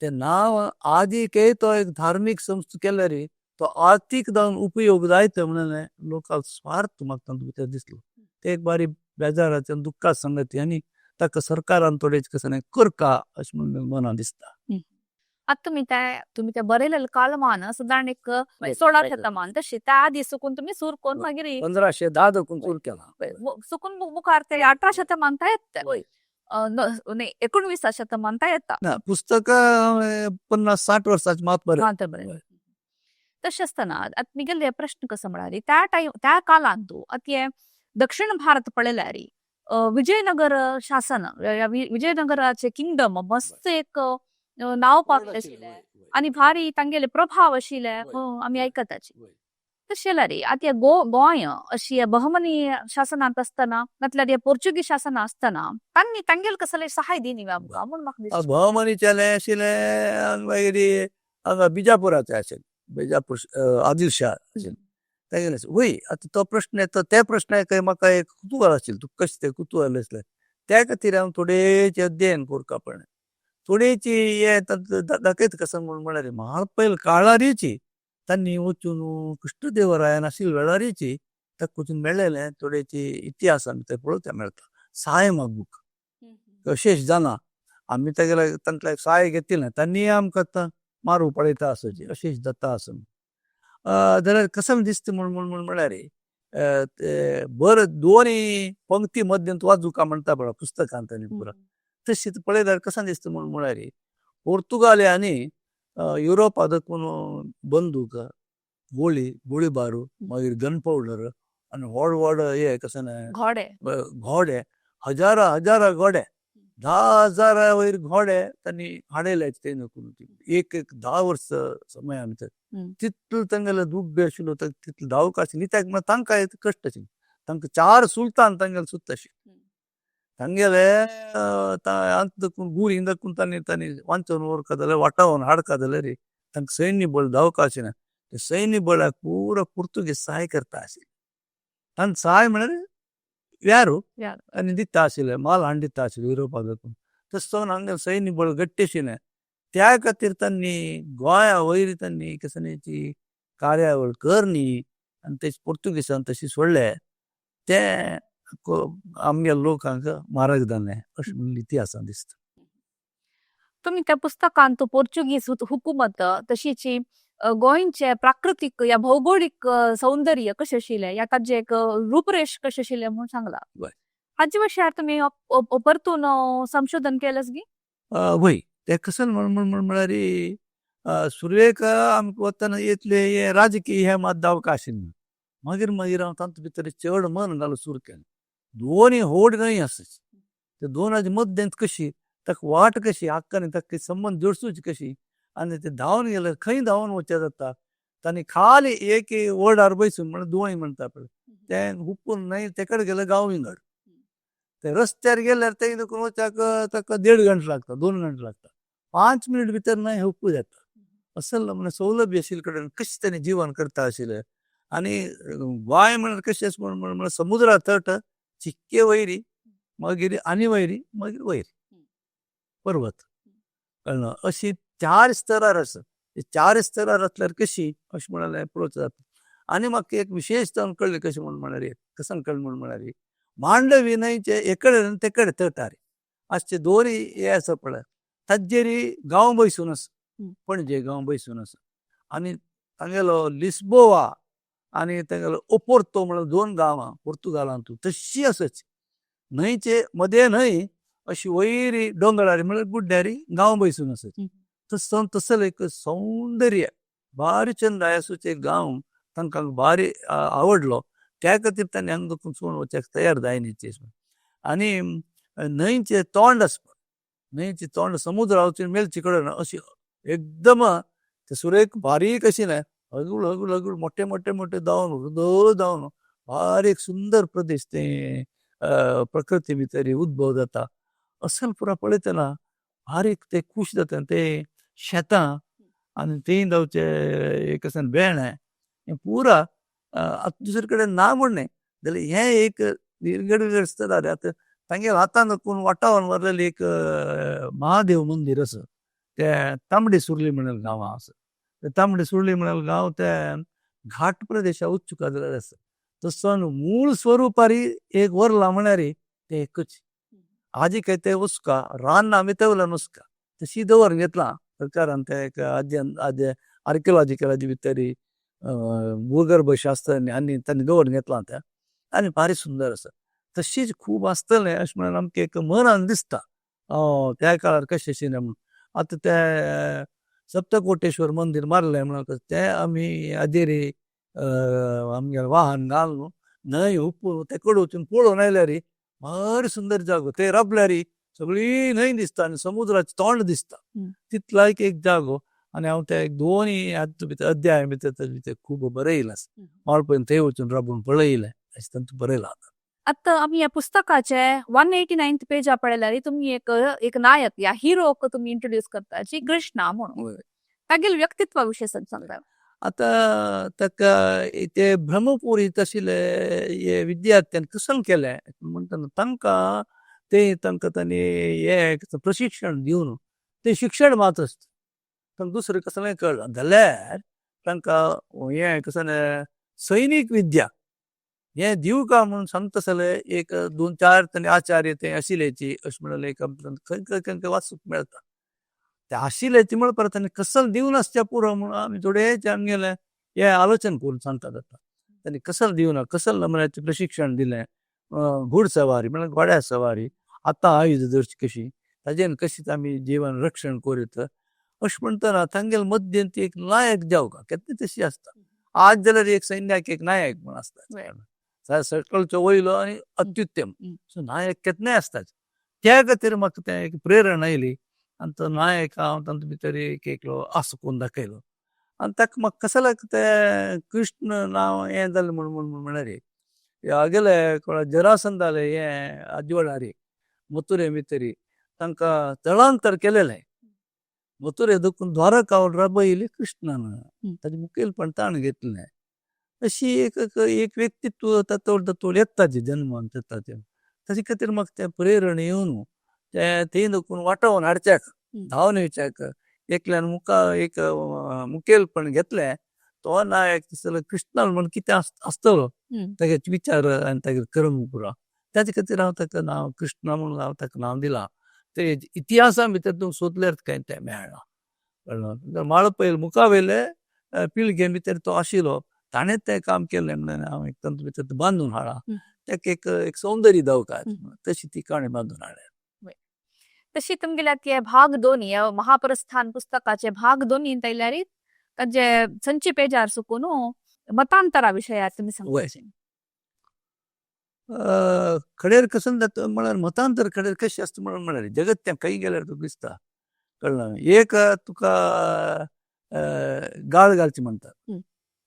ते नांव आदीक तो एक धार्मीक संस्था केल्यार तो आर्थीक जावन उपयोग जायतो म्हणून लोकांक स्वार्थ म्हाका तातूंत भितर दिसलो ते एक बारी बेजाराचे दुख्खा संगती आनी ताका सरकारान थोडेच कसं करका अशें म्हणून मनां दिसता. आता तुम्ही त्या बरयलेले कालमान सादारण एक 16 शतमान तशी त्या आधी सुकून तुम्ही सूर कोण मागीर 1510 देखून सुरू केला. सुकून मुखार ते 18 शतमानता येत होय. 19 शतमानता येता ना पुस्तक 50-60 वर्षाची मात बरं. हा, तर बरें. तशें आसतना आतां निगेले प्रश्न कसो म्हळ्यार त्या काळान तूं आता दक्षिण भारत पळयल्यार विजयनगर शासन विजयनगराचे किंगडम मस्त एक नाव पावले आशिल्ले आनी भारी तांगेले प्रभाव आशिल्ले आमी आयकताचे. तशें जाल्यार आता गोंय अशी बहमनी शासनांत आसतना नातल्यार पोर्चुगीज शासन आसतना तांगेले कसले सहाय दिनी आमकां म्हूण म्हाका दिसता. बहमनीच्याले आशिल्ले मागीर हांगा बिजापुराचे आशिल्ले बिजापूर आदिलशाह आशिल्ले तेगेले वय. आता तो प्रश्न येता त्या प्रश्नाक म्हाका एक कुतूहल आशिल्लें. तुका कशें तें कुतूहल आसलें त्या खातीर हांव थोडेशें अध्ययन करता पण थोडेची हे दाखयता कसं म्हळ्यार महापैल काळारीची तांणी वचून कृष्णदेवरायान आशिल्ले वेळारीची ताका वचून मेळ्ळेलें थोडेची इतिहास आमी थंय पळोवच्या मेळटा. सहाय मागूक अशेंच जाना आमी तेगेले तांतले सहाय घेतिल्लें तांणी आमकां आतां मारू पळयता आसोची अशेंच जाता आसूं जाल्यार कसं दिसता म्हळ्यार बरं दोनी पंक्ती मध्यंत वाचूका म्हणटा पळय पुस्तकांत आनी पुरा तशें पळयल्यार कसं दिसता म्हळ्यार पोर्तुगाल्यांनी युरोपा देखून बंदूक गोळीबारू मागीर गन पावडर आनी व्हड व्हड हे कशें घोडे हजारा घोडे 10,000 वयर घोडे तांणी हाडयले ते एक 10 वर्स समय आमी तितलो तांगेलो दुब्बे आशिल्लो तितलो धांवक आशिल्ली कित्याक तांकां कश्ट आशिल्ले. तांकां 4 सुलतान तांगेले सुद्द आशिल्ले तांगेले अंत देखून गुरी देखून तांणी वांचून व्हरका जाल्यार वाटावून हाडका जाल्यार तांकां सैन्य बळ धांवका आशिना ते सैन्य बळाक पुरो पुर्तुगीज सहाय करता आशिल्ले. तांकां सहाय म्हळ्यार व्यारू आनी दिता आशिल्ले माल हाडून दिता आशिल्ले युरोपाक देखून तशें जावन हांगा सैन्य बळ गट्टी आशिल्लें त्या खातीर तांणी गोंया वयर तांणी कसण्याची कार्यावळ करनी आनी ते पुर्तुगीजान तशी सोडले ते आमगे लोकांक मारक जालें अशें म्हणून इतिहासान दिसता. तुम्ही त्या पुस्तकांत पोर्चुगीज हुकूमत तशीच गोंयचे प्राकृतीक या भौगोलिक सौंदर्य कशें आशिल्लें या ताजे एक रूपरेश कशें आशिल्लें म्हणून सांगला हाचे विशयार तुम्ही परतून संशोधन केलंच गी वय ते कसं म्हळ्यार सुरवेक आमकां वतना इतले हे राजकीय हे मात दावका आशिल्ले मागीर हांव तांतूं भितर चड मन घालूंक सुरू केलें. दोनी व्हड न्हंय आसात ते दोनांचे मध्यंत कशी ताका वाट कशी हक्कानी ताका संबंद जोडसूची कशी आनी ते धांवन गेल्यार खंय धांवन वचचें जाता तांणी खाली एक वडार बसून म्हणून दोळी म्हणटा पळय ते हुपून न्हंय ते कडेन गेल्यार गांव विंगड ते रस्त्यार गेल्यार ते देखून वचाक ताका 1.5 घंटो लागता 2 घंटो लागता 5 मिनीट भितर न्हंय हुपू जाता असल म्हणजे सवलत आशिल्ले कडेन कशें तांणी जिवन करता आशिल्लें. आनी गोंय म्हळ्यार कशें म्हळ्यार समुद्रा तट चिक्के वयरी मागीर आनी वयरी मागीर वयर पर्वत कळ्ळें अशी 4 स्तरार आसा. 4 स्तरार आसल्यार कशी अशें म्हळ्यार पळोवचें जाता. आनी म्हाका एक विशेश जावन कळ्ळें कशें म्हळ्यार कसन कळ्ळें म्हळ्यार मांडवी न्हंयचे एकडे ते कडेन तटार अशे दोरी हे आसा पळय ताजेरी गांव बसून आसा पणजे गांव बसून आसा आनी तांगेलो लिस्बोवा आनी तांगेलो ओपोर्तो म्हळ्यार 2 गांवां पुर्तुगालांतूं तशी आसाच न्हंयचे मदें न्हंय अशी वयरी दोंगरारी म्हळ्यार गुड्ड्यारी गांव बसून आसात तसलें एक सौंदर्य भारी चंद आसूचे एक गांव तांकां भारी आवडलो त्या खातीर तांणी हांगा वचून वचपाक तयार जायनीचे आनी न्हंयचे तोंड आसता न्हंयचे तोंड समुद्रा वचून मेलचे कडेन अशी एकदम ते सुरेख बारीक अशी न्हय हगूळ हगूळ हगूळ मोठे मोठे मोठे धांवन धांवन भारी एक सुंदर प्रदेश ते प्रकृती भितर उद्भव जाता असल पुरा पळयतना भारी ते खूश जाता ते शेतां आनी तें जावचे एक भेणे पुरा दुसरे कडेन ना म्हणणें जाल्यार हें एक विरगड स्तरार आतां तांगे हातान वाटावन व्हरलेलें एक महादेव मंदीर आसा ते तांबडी सुर्ली म्हणून गांवां आसा ते तांबडी सुर्ली म्हणून गांव ते घाट प्रदेशा उच्चुका जाल्यार आसा तसो मूळ स्वरुपारी एक व्हरला म्हळ्यार ते एकच हाजी काय ते उस्का रान आमी तेवला नुस्का ते शीं दवरून घेतलां सरकारान ते एक अध्ययन आर्किओलॉजिकल हाजे भितर भूगर्भ शास्त्रांनी आनी तांणी दवरून घेतला त्या आनी भारी सुंदर आसा. तशीच खूब आसतलें अशें म्हणून आमकां एक मनान दिसता त्या काळार कशें आशिल्लें म्हणून. आतां ते सप्तकोटेश्वर मंदिर मारलें म्हणून तें आमी आजेरी आमगेलें वाहन घालून न्हंय हुपून ते कडेन वचून पळोवन आयल्यार भारी सुंदर जागो थंय राबल्यार सगळी न्हंय दिसता आनी समुद्राचें तोंड दिसता. तितलो एक जागो आनी हांव ते दोनूय अध्याय भितर ताचे खूब बरयला आसा. हांव पळय थंय वचून राबून पळयलें अशें तातूंत बरयलां. आता आम्ही या पुस्तकाचे 189th पेजा पळयल्यार तुम्ही एक नायक या हिरोक तुम्ही इंट्रोड्यूस करता जी कृष्णा म्हणून तागेले व्यक्तित्वा विशीं सांगता. आतां ताका ते ब्रह्मपुरीत आशिल्ले हे विद्यार्थ्यांक कसल केलें म्हणटना तांकां तांणी हे प्रशिक्षण दिवन ते शिक्षण मात आसता तांकां दुसरें कसलें कळना जाल्यार तांकां हे कसलें सैनीक विद्या हे दिवका म्हणून सांगता जाल्यार एक 2-4 तरी आचार्य ते आशिल्लेची अशें म्हणून एक खंय वाचूंक मेळटा. ते आशिल्लेची म्हणून परत तांणी कसल दिवन आसच्या पुरो म्हणून आमी थोडे आमगेले हे आलोचन करून सांगता जाता. तांणी कसल दिवना कसल नमुन्याचें प्रशिक्षण दिलें घुडसवारी म्हळ्यार घोड्या सवारी आतां आयुध धरची कशी ताजेर कशीच आमी जिवन रक्षण करीत अशें म्हणटना तांगेले मध्यंती एक नायक जावका केन्ना तशी आसता. आज जाल्यार एक सैन्याक एक नायक म्हूण आसता सकलचो वयलो आनी अत्युत्तम सो नायक केन्नाय आसताच. त्या खातीर म्हाका तें एक प्रेरणा आयली आनी तो नायक हांव तातूंत भितर एक एकलो आसोवन दाखयलो आनी ताका म्हाका कसो ते कृष्ण नांव हें जालें म्हणल्यार आगेले जरासंध जाले हे आजवाडारी मथुरे भितर तांकां स्थळांतर केलेलें. मथुरे दुखून द्वारका राबयली कृष्णान ताजे मुखेलपण ताणें घेतलें. अशी एक व्यक्तित्व तातूंत येताचे जन्मान ताचे ताचे खातीर म्हाका तें प्रेरण येवन ते थंय दुखून वाटावून हाडच्याक धांवन येवच्याक एकल्यान एक मुखेलपण घेतलें. तो नायक कृष्णान म्हण कितें आसतलो तागे विचार आनी तागे कर्म पुरो त्याचे खातीर हांव ताका नांव कृष्णा म्हणून हांव ताका नांव दिलां. ते इतिहासा भितर तूं सोदल्यार कांय तें मेळना कळ्ळें. माळपयल मुखा वयले पिळगे भितर तो आशिल्लो ताणें तें काम केलें म्हणून हांव एक तातूंत भितर बांदून हाडा ताका एक सौंदर्य दवका तशी ती काणी बांदून हाडल्या. तशी तुमगेल्या ते भाग 2 महाप्रस्थान पुस्तकाचे भाग 2 तैल्यार ताजे संची पेजार सुकून मतांतरा विशयात तुम्ही सांगता. खडेर कसं जाता म्हळ्यार मतांतर खडेर कशें आसता म्हणून म्हळ्यार जगत तें खंय गेल्यार तुका दिसता कळ्ळें. एक तुका गाळ घालची म्हणटात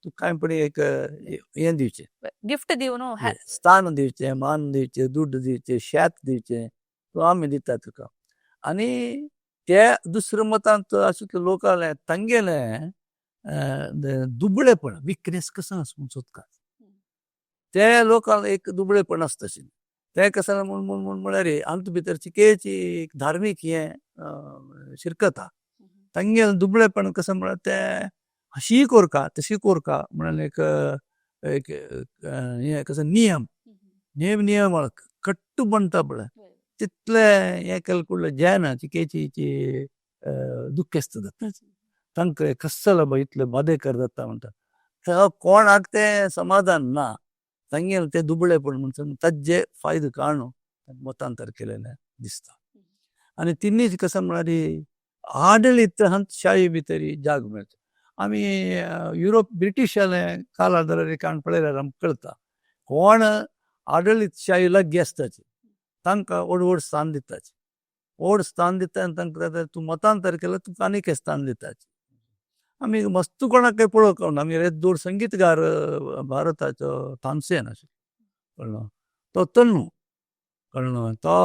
तुका कांय पडी एक हें दिवचें गिफ्ट दिवन स्थान दिवचें मान दिवचें दूध दिवचें शेत दिवचें तो आमी दिता तुका आनी ते दुसरे मतांत अशे लोक आले तांगेलें दुबळेपण विकनेस कसं आसा म्हूण सोदतात. ते लोकांक एक दुबळेपण आसता तशें ते कसं म्हूण म्हळ्यार आमचे भितर चिकेची एक धार्मीक हें शिरकत आहा तांगेलें दुबळेपण कसं म्हळ्यार ते अशी कोरका तशी कोरका म्हळ्यार एक हें कसं नियम कट्ट बनता पळय तितले हें केलें कुडलें जायना चिकेची दुख्खेस्त जाता तांकां कस्सल इतलें मदेकर जाता म्हणटा कोणाक तें समाधान ना तांगेलें तें दुबळेपण म्हणटा ताजे फायदो काडून मतांतर केलेलें दिसता. आनी तिनीच कसं म्हळ्यार आडळितशाही भितर जाग मेळटा. आमी युरोप ब्रिटीश काळार जाल्यार एक पळयल्यार आमकां कळटा कोण आडळितशाही लागीं आसताचे तांकां व्हड स्थान दिताचे व्हड स्थान दिता आनी तांकां तूं मतांतर केलें तुका आनीक स्थान दिताचे. आमी मस्तू कोणाकय पळोवंक ना. आमी जोड संगीतकार भारताचो तानसेन आशिल्लो कळ्ळो तो तन्नू कळ्ळो तो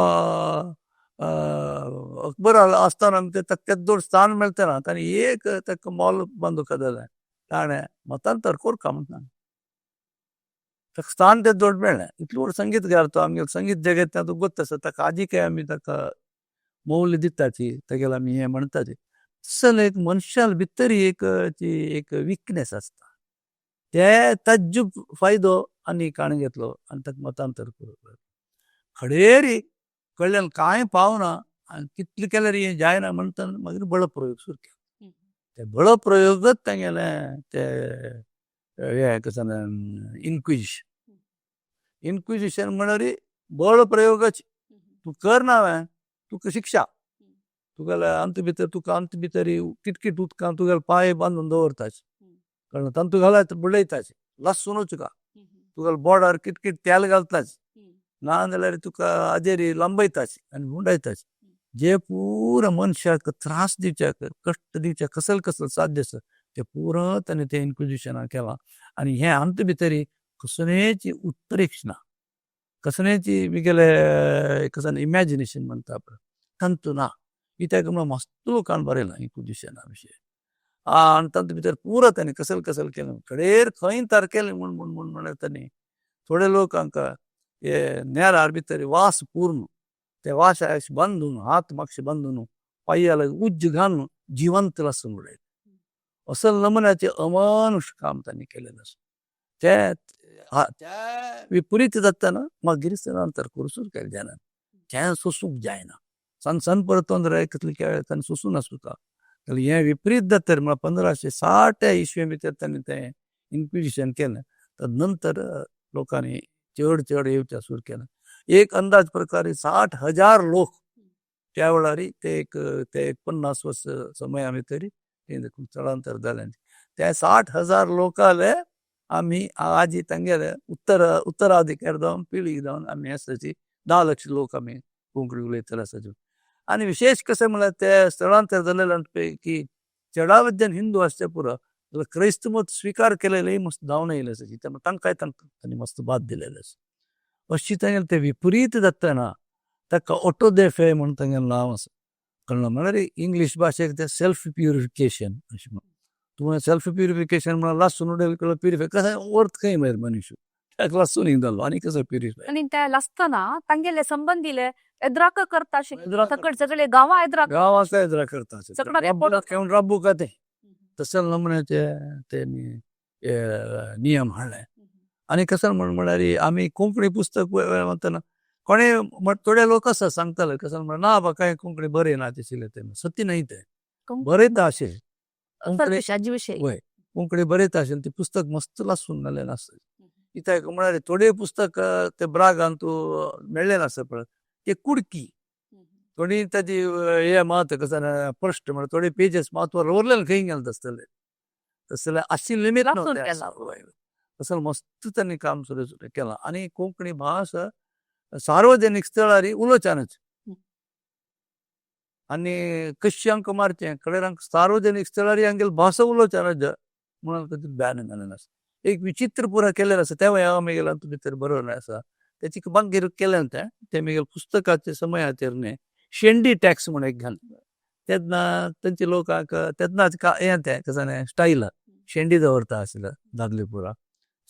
अकबर आसतना ताका जोड स्थान मेळतना ताणें एक ताका मोल बांदूक जालें ताणें मतांतर कोरका म्हणटा ताका स्थान तें जोड मेळ्ळें. इतलो व्हड संगीतकार तो आमगे संगीत जगत तुका गोत्त आसा ताका आजीक आमी ताका मौल्य दिताची तागेले आमी हें म्हणटाची. तसो एक मनशा भितर एक विकनेस आसता ते ताजो फायदो आनी काण घेतलो आनी ताका मतांतर करप खडेर कळ्ळें कांय पावना आनी कितलें केल्यार हें जायना म्हणटा मागीर बळप्रयोग सुरू केलो. ते बळ प्रयोगच तेंगेलें ते हे कशें इन्क्विजिशन म्हणल्यार बळ प्रयोगच तूं करना हांवें तुका शिक्षा तुगेल्या अंत भितर किटकिट उदकां तुगेले पांय बांदून दवरताचे कळ्ळें तांतू घालत बुडयताचे लसूणूच का तुगेल्या बोर्डार किटकिट तेल घालताचे नाजाल्यार तुका हाजेर लंबयताचे आनी हुंडयताचे जे पुरो मनशाक त्रास दिवचे कश्ट दिवचे कसले साध्य आसा ते पुरो ताणें ते इन्क्विजिशनाक केलां आनी हे अंत भितर कसलेची उत्तरेक्ष ना कसलेची म्हगेले इमॅजिनेशन म्हणटा पळय तांतू ना कित्याक म्हण मस्त लोकांनी बरयलां इन्क्विजिशना विशीं आनी तांतू भितर पुरो ताणें कसले केलें कडेर खंय तारकेलें म्हण ताणें थोडे लोक हांकां हे नेरार भितर वास पूर्ण ते वासा बांदून हात मातशे बांदून पांयाला उज्ज घालून जिवंत लासून उडयलें असल नमुन्याचें अमानुश काम तांणी केलेलें आसा त्या विपरीत जातना मागीर नंतर कुरसूर केलें जायना तें सोसूंक जायना सन परत तोंदर कसले केळे ताणें सोसूं नासता हें विपरीत जाता म्हळ्यार 1560 इसवी भितर ताणें तें इन्क्विजिशन केलें नंतर लोकांनी चड येवचें सुरू केलें एक अंदाज प्रकारे 60,000 लोक त्या वेळार ते एक 50 वर्स समया भितर स्थळांतर जालें त्या 60,000 लोकांले आमी आजी तांगेले उत्तराधिकार जावन पिळगी जावन आमी आसाची 10 लाख लोक आमी कोंकणी उलयतले आसाच्यो आनी विशेश कशें म्हळ्यार ते स्थळांतर जालेले पैकी चडावद्यान हिंदू आसचे पुरो जाल्यार क्रिस्त मत स्विकार केलेलेय मस्त जावन येयले आसाची तांकांय तांणी मस्त बाद दिलेले आसा अशी तांगेलें तें विपरीत जातना ताका ऑटो दे फे म्हण तांगेलें नांव आसा कळ्ळें म्हळ्यार इंग्लीश भाशेक तें सेल्फ प्युरिफिकेशन अशें म्हणून तुवें सेल्फ प्युरिफिकेशन म्हळ्यार लासून उडयलें प्युरिफाय कशें अर्थ खंय मागीर मनीस ताका लासून हिंग जालो आनी कसो प्युरिफाय आनी ते लासतना तांगेले संबंधीले एद्राक करता सकट सगळे गांवां एद्राक करता सगळं राबू का ते तशे नमुन्याचे ते नियम हाडले आनी कसं म्हळ्यार आमी कोंकणी पुस्तक म्हणटना कोणें थोडे लोक आसा सांगताले कसं म्हळ्यार ना बाबा कांय कोंकणी बरयना दिशिल्लें तें सत्य न्हय तें बरयता अशें वय कोंकणी बरयता आशिल्लें तें पुस्तक मस्त लासून घालेलें आसता कित्याक म्हळ्यार थोडे पुस्तक ते ब्रागान तूं मेळ्ळेलें आसा पळय ते कुडकी थोडी ताजी हे मात कसं फर्स्ट म्हळ्यार थोडे पेजीस मातवर उरलेले खंय गेले आसतले तसले आशिल्ले लिमीट तसं मस्त तांणी काम सुरू केलां आनी कोंकणी भास सार्वजनीक स्थळार उलोवच्यानच आनी कशी हांकां मारचें कडेर हांकां सार्वजनीक स्थळार हांगेली भास उलोवच्यानच म्हणून खंय बॅन घालेलें आसा एक विचित्र पुरा केलेलें आसा त्या वेळार म्हगेलें भितर बरोवलें आसा तेची मागीर केलें तें म्हगेल्या पुस्तकाच्या समयाचेर न्ही शेंडी टॅक्स म्हूण एक घालता तेन्ना तांचे लोकांक तेन्नाच हें तें कसं स्टायल शेंडी दवरता आशिल्लें दादले पुरा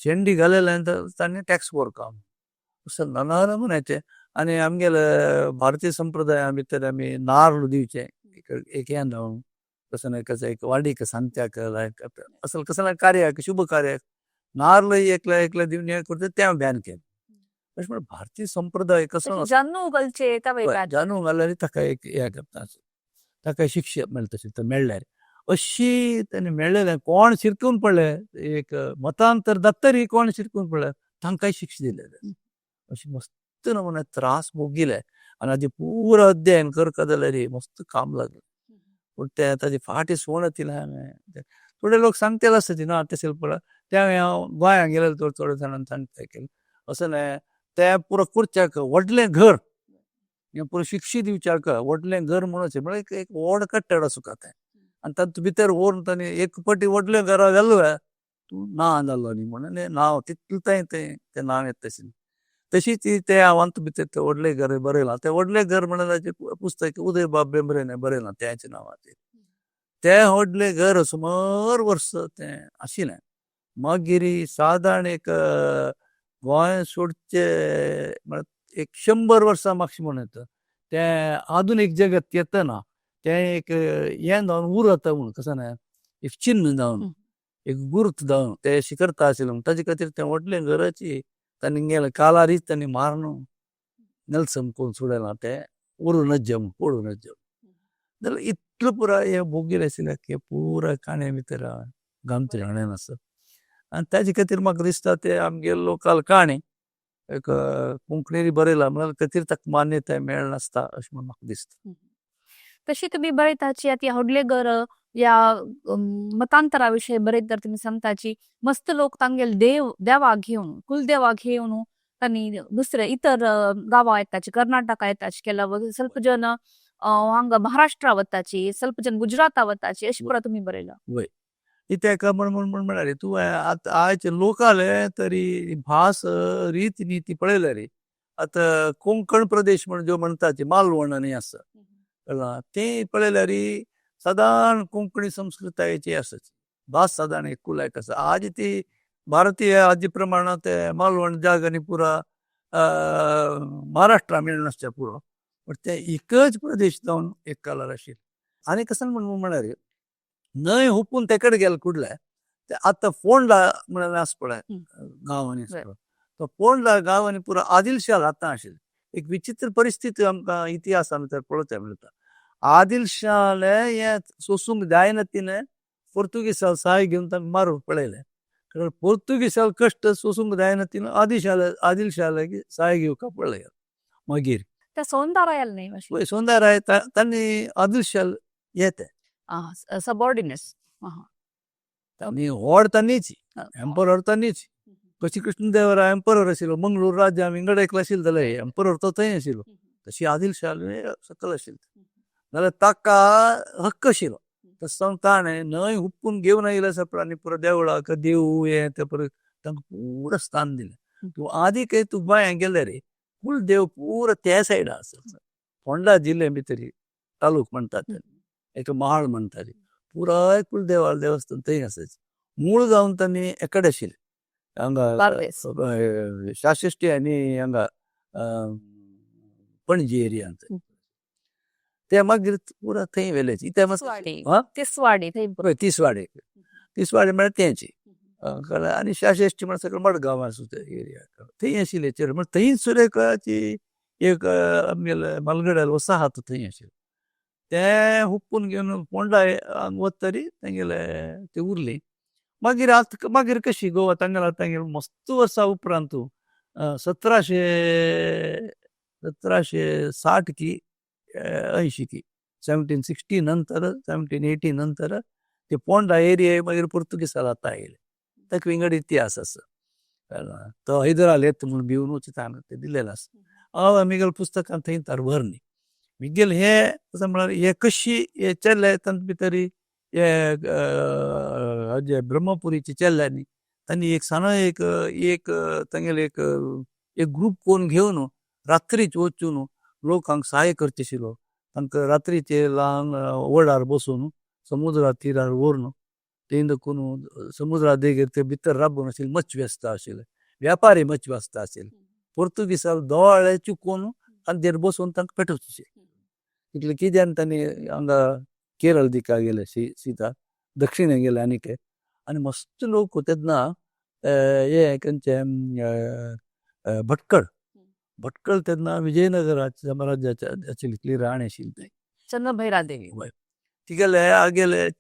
शेंडी घालेलें तांणी टॅक्स भरता असं नाना नमुन्याचें आनी आमगेले भारतीय संप्रदाया भितर आमी नाल्ल दिवचे एक हें जावन कसं एक वाडीक सांत्याक लायक असल कसलें कार्याक शुभ कार्याक नाल्ल एकल्या दिवन हें करता तें बॅन केलें अशें म्हळ्यार भारतीय संप्रदाय कसो जानू घालचे जानू घाल्यार ताका एक हें करता ताका शिक्षा मेळटा तशें मेळ्ळ्यार अशी ताणें मेळ्ळेलें कोण शिरकून पडले एक मतांतर जातरी कोण शिरकून पडले तांकांय शिक्षा दिलेले अशें मस्त नमुने त्रास भोगिले आनी हाजें पुरो अध्ययन करता जाल्यार मस्त काम लागलें पूण ते ताजे फाटी सोण येयलें हांवें थोडे लोक सांगतेले आसता ना तशें पळय त्या वेळार हांव गोंयांत गेलेलो थोडे जाणांनी सांगता केलें असं न्हय ते पुरो करच्याक व्हडलें घर हें पुरो शिक्षा दिवच्याक व्हडलें घर म्हणून म्हळ्यार एक व्हड कट्टड आसूं तें आनी तातूंत भितर व्हरून ताणें एक पटी व्हडलें घरा घालूं तूं ना जालो न्ही म्हणून नांव तितलें तें नांव येता तशें तशीच ते हांवांत भितर तें व्हडलें घर बरयलां तें व्हडलें घर म्हणून ताचें पुस्तक उदय बाब बेंब्रेन बरयलां त्याच्या नांवाचेर तें व्हडलें घर सुमार वर्स तें आशिल्लें मागीर सादारण एक गोंय सोडचे म्हळ्यार एक 100 वर्सां मातशें म्हणून येता तें आधुनीक जगत येतना तें एक हें जावन उरता म्हणून कसं न्हय एक चिन्ह जावन एक गुर्त जावन ते अशें करता आशिल्लें म्हणून ताजे खातीर तें व्हडलें घराची तांणी गेलें कालारीच तांणी मारून नेल्सन कोरून सोडलां तें उरू नज्य पळू नज्य जाल्यार इतलो पुरा हे बोगीर आशिल्ले की पुरा काणे भितर घामचे हाणेन आसा आनी ताजे खातीर म्हाका दिसता ते आमगे लोकल काणी एक कोंकणी बरयला म्हणल्यार खातीर ताका मान्यताय मेळनासता अशें म्हणून म्हाका दिसता. तशी तुम्ही बरयताची आता होडलेगर या मतांतराविषयी बरयत तर तुम्ही सांगताची मस्त लोक तांगेल देवाक घेवन कुलदेवाक घेवन तांणी दुसरे इतर गांवां येताची कर्नाटका येताची केला ಸ್ವಲ್ಪ जन हांगा महाराष्ट्रा वताची ಸ್ವಲ್ಪ जन गुजराता वताची अशी पुरा तुम्ही बरयला. वय तेका म्हणाले तूं आतां आयचे लोकल तरी भास रीत नीती पळयल्या रे आतां कोंकण प्रदेश म्हण ज्यो म्हणटाचे मालवण आनी आसा कळ्ळां ते पळयल्यार सादारण कोंकणी संस्कृतायेची आसाची भास सादारण एकूलायक आसा आज ती भारतीय आजी प्रमाणात ते मालवण जाग आनी पुरा महाराष्ट्रा मेळनासचे पुरो पण ते एकच प्रदेश जावन एक कालार आशिल्ले आनी कसन म्हणाले न्हंय हुपून ते कडेन गेले कुडले ते आतां फोंडा म्हणून आसा पळय गांवांनी तो फोंडा गांवांनी पुरो आदिलशाह आतां आशिल्ले एक विचित्र परिस्थिती आमकां इतिहासान तर पळोवचें मेळटा. आदिलशाहले हे सोसूंक जायना तिणें पोर्तुगीजाल सहाय घेवन तांकां मारून पळयलें पोर्तुगीजाल कश्ट सोसूंक जायना तिणें आदिलशाहला सहाय घेवपाक पळय मागीर त्या सोंदारायल न्ही मातशी पळय सोंदाराय तांणी आदिलशाह येते सबऑर्डिनेट्स आनी व्हड तांणीच एम्परर तांणीच कशी कृष्णदेवराय एम्परर आशिल्लो मंगळूर राज्य आमी इंगडेकलो आशिल्लो जाल्यार एम्परर तो थंय आशिल्लो तशी आदिलशाह सकयल आशिल्ली जाल्यार ताका हक्क आशिल्लो तस जावन ताणें न्हंय हुपून घेवन आयल्या सपरांनी पुरो देवळाक देव हे ते परत तांकां पुरो स्थान दिलें. तूं आदीक तूं गोंयां गेले रे कुलदेव पुरो त्या सायडा आसा फोंडा जिल्ले भितर तालूक म्हणटात एक महाळ म्हणटात पुराय कुलदेवाळ देवस्थान थंय आसाच मूळ जावन तांणी एकडे आशिल्ले हांगा शाश्टी आनी हांगा पणजी एरियांत ते मागीर पुरा थंय व्हेलेची तिसवाडी म्हळ्यार तेंची आनी शाश्टी म्हळ्यार सगळें मडगांव आसा ते एरिया थंय आशिल्ले चेडूं म्हळ्यार थंय सुरेखाची एक आमगेले मालगड्याल वसाहत थंय आशिल्ली ते हुपून घेवन फोंडा वतरी तेंगेले ते उरली मागीर कशी गोवा तांगेले मस्त वर्सां उपरांत 1760 की 80 की 1760 नंतर 1780 नंतर ते फोंडा एरिया मागीर पुर्तुगीजाल आतां आयले ताका विंगड इतिहास आसा तो हैदराल येता म्हूण भिवन वचत ते दिलेलो आसा हांव आमगेल्या पुस्तकांत थंय तार भर न्ही मिगेल हे कसं म्हळ्यार हे कशी हे चेल्ले तांचे भितर हे ब्रह्मपुरीचे चेल्ल्यांनी तांणी एक साना एक तांगेले एक ग्रूप कोण घेवन रात्रीच वचून लोकांक सहाय करचे आशिल्लो तांकां रात्रीचे ल्हान वडार बसून समुद्रा तीरार व्हरून थंय देखून समुद्रा देगेर ते भितर राबून आशिल्ले मच्छवेस्ता आशिल्ले व्यापारी मच्छवेस्ता आशिल्ले पोर्तुगीजाल दोळे चुकोवन तांचेर बसून तांकां पेटोवचे इतले कित्यान तांणी हांगा केरळ दिका गेले सीता दक्षिणे गेले आनी आनी मस्त लोक तेन्ना हे खंयचे भटकळ तेन्ना विजयनगराच्या साम्राज्याच्या आशिल्ली राणी आशिल्ली थंय चन्नभैरादेवी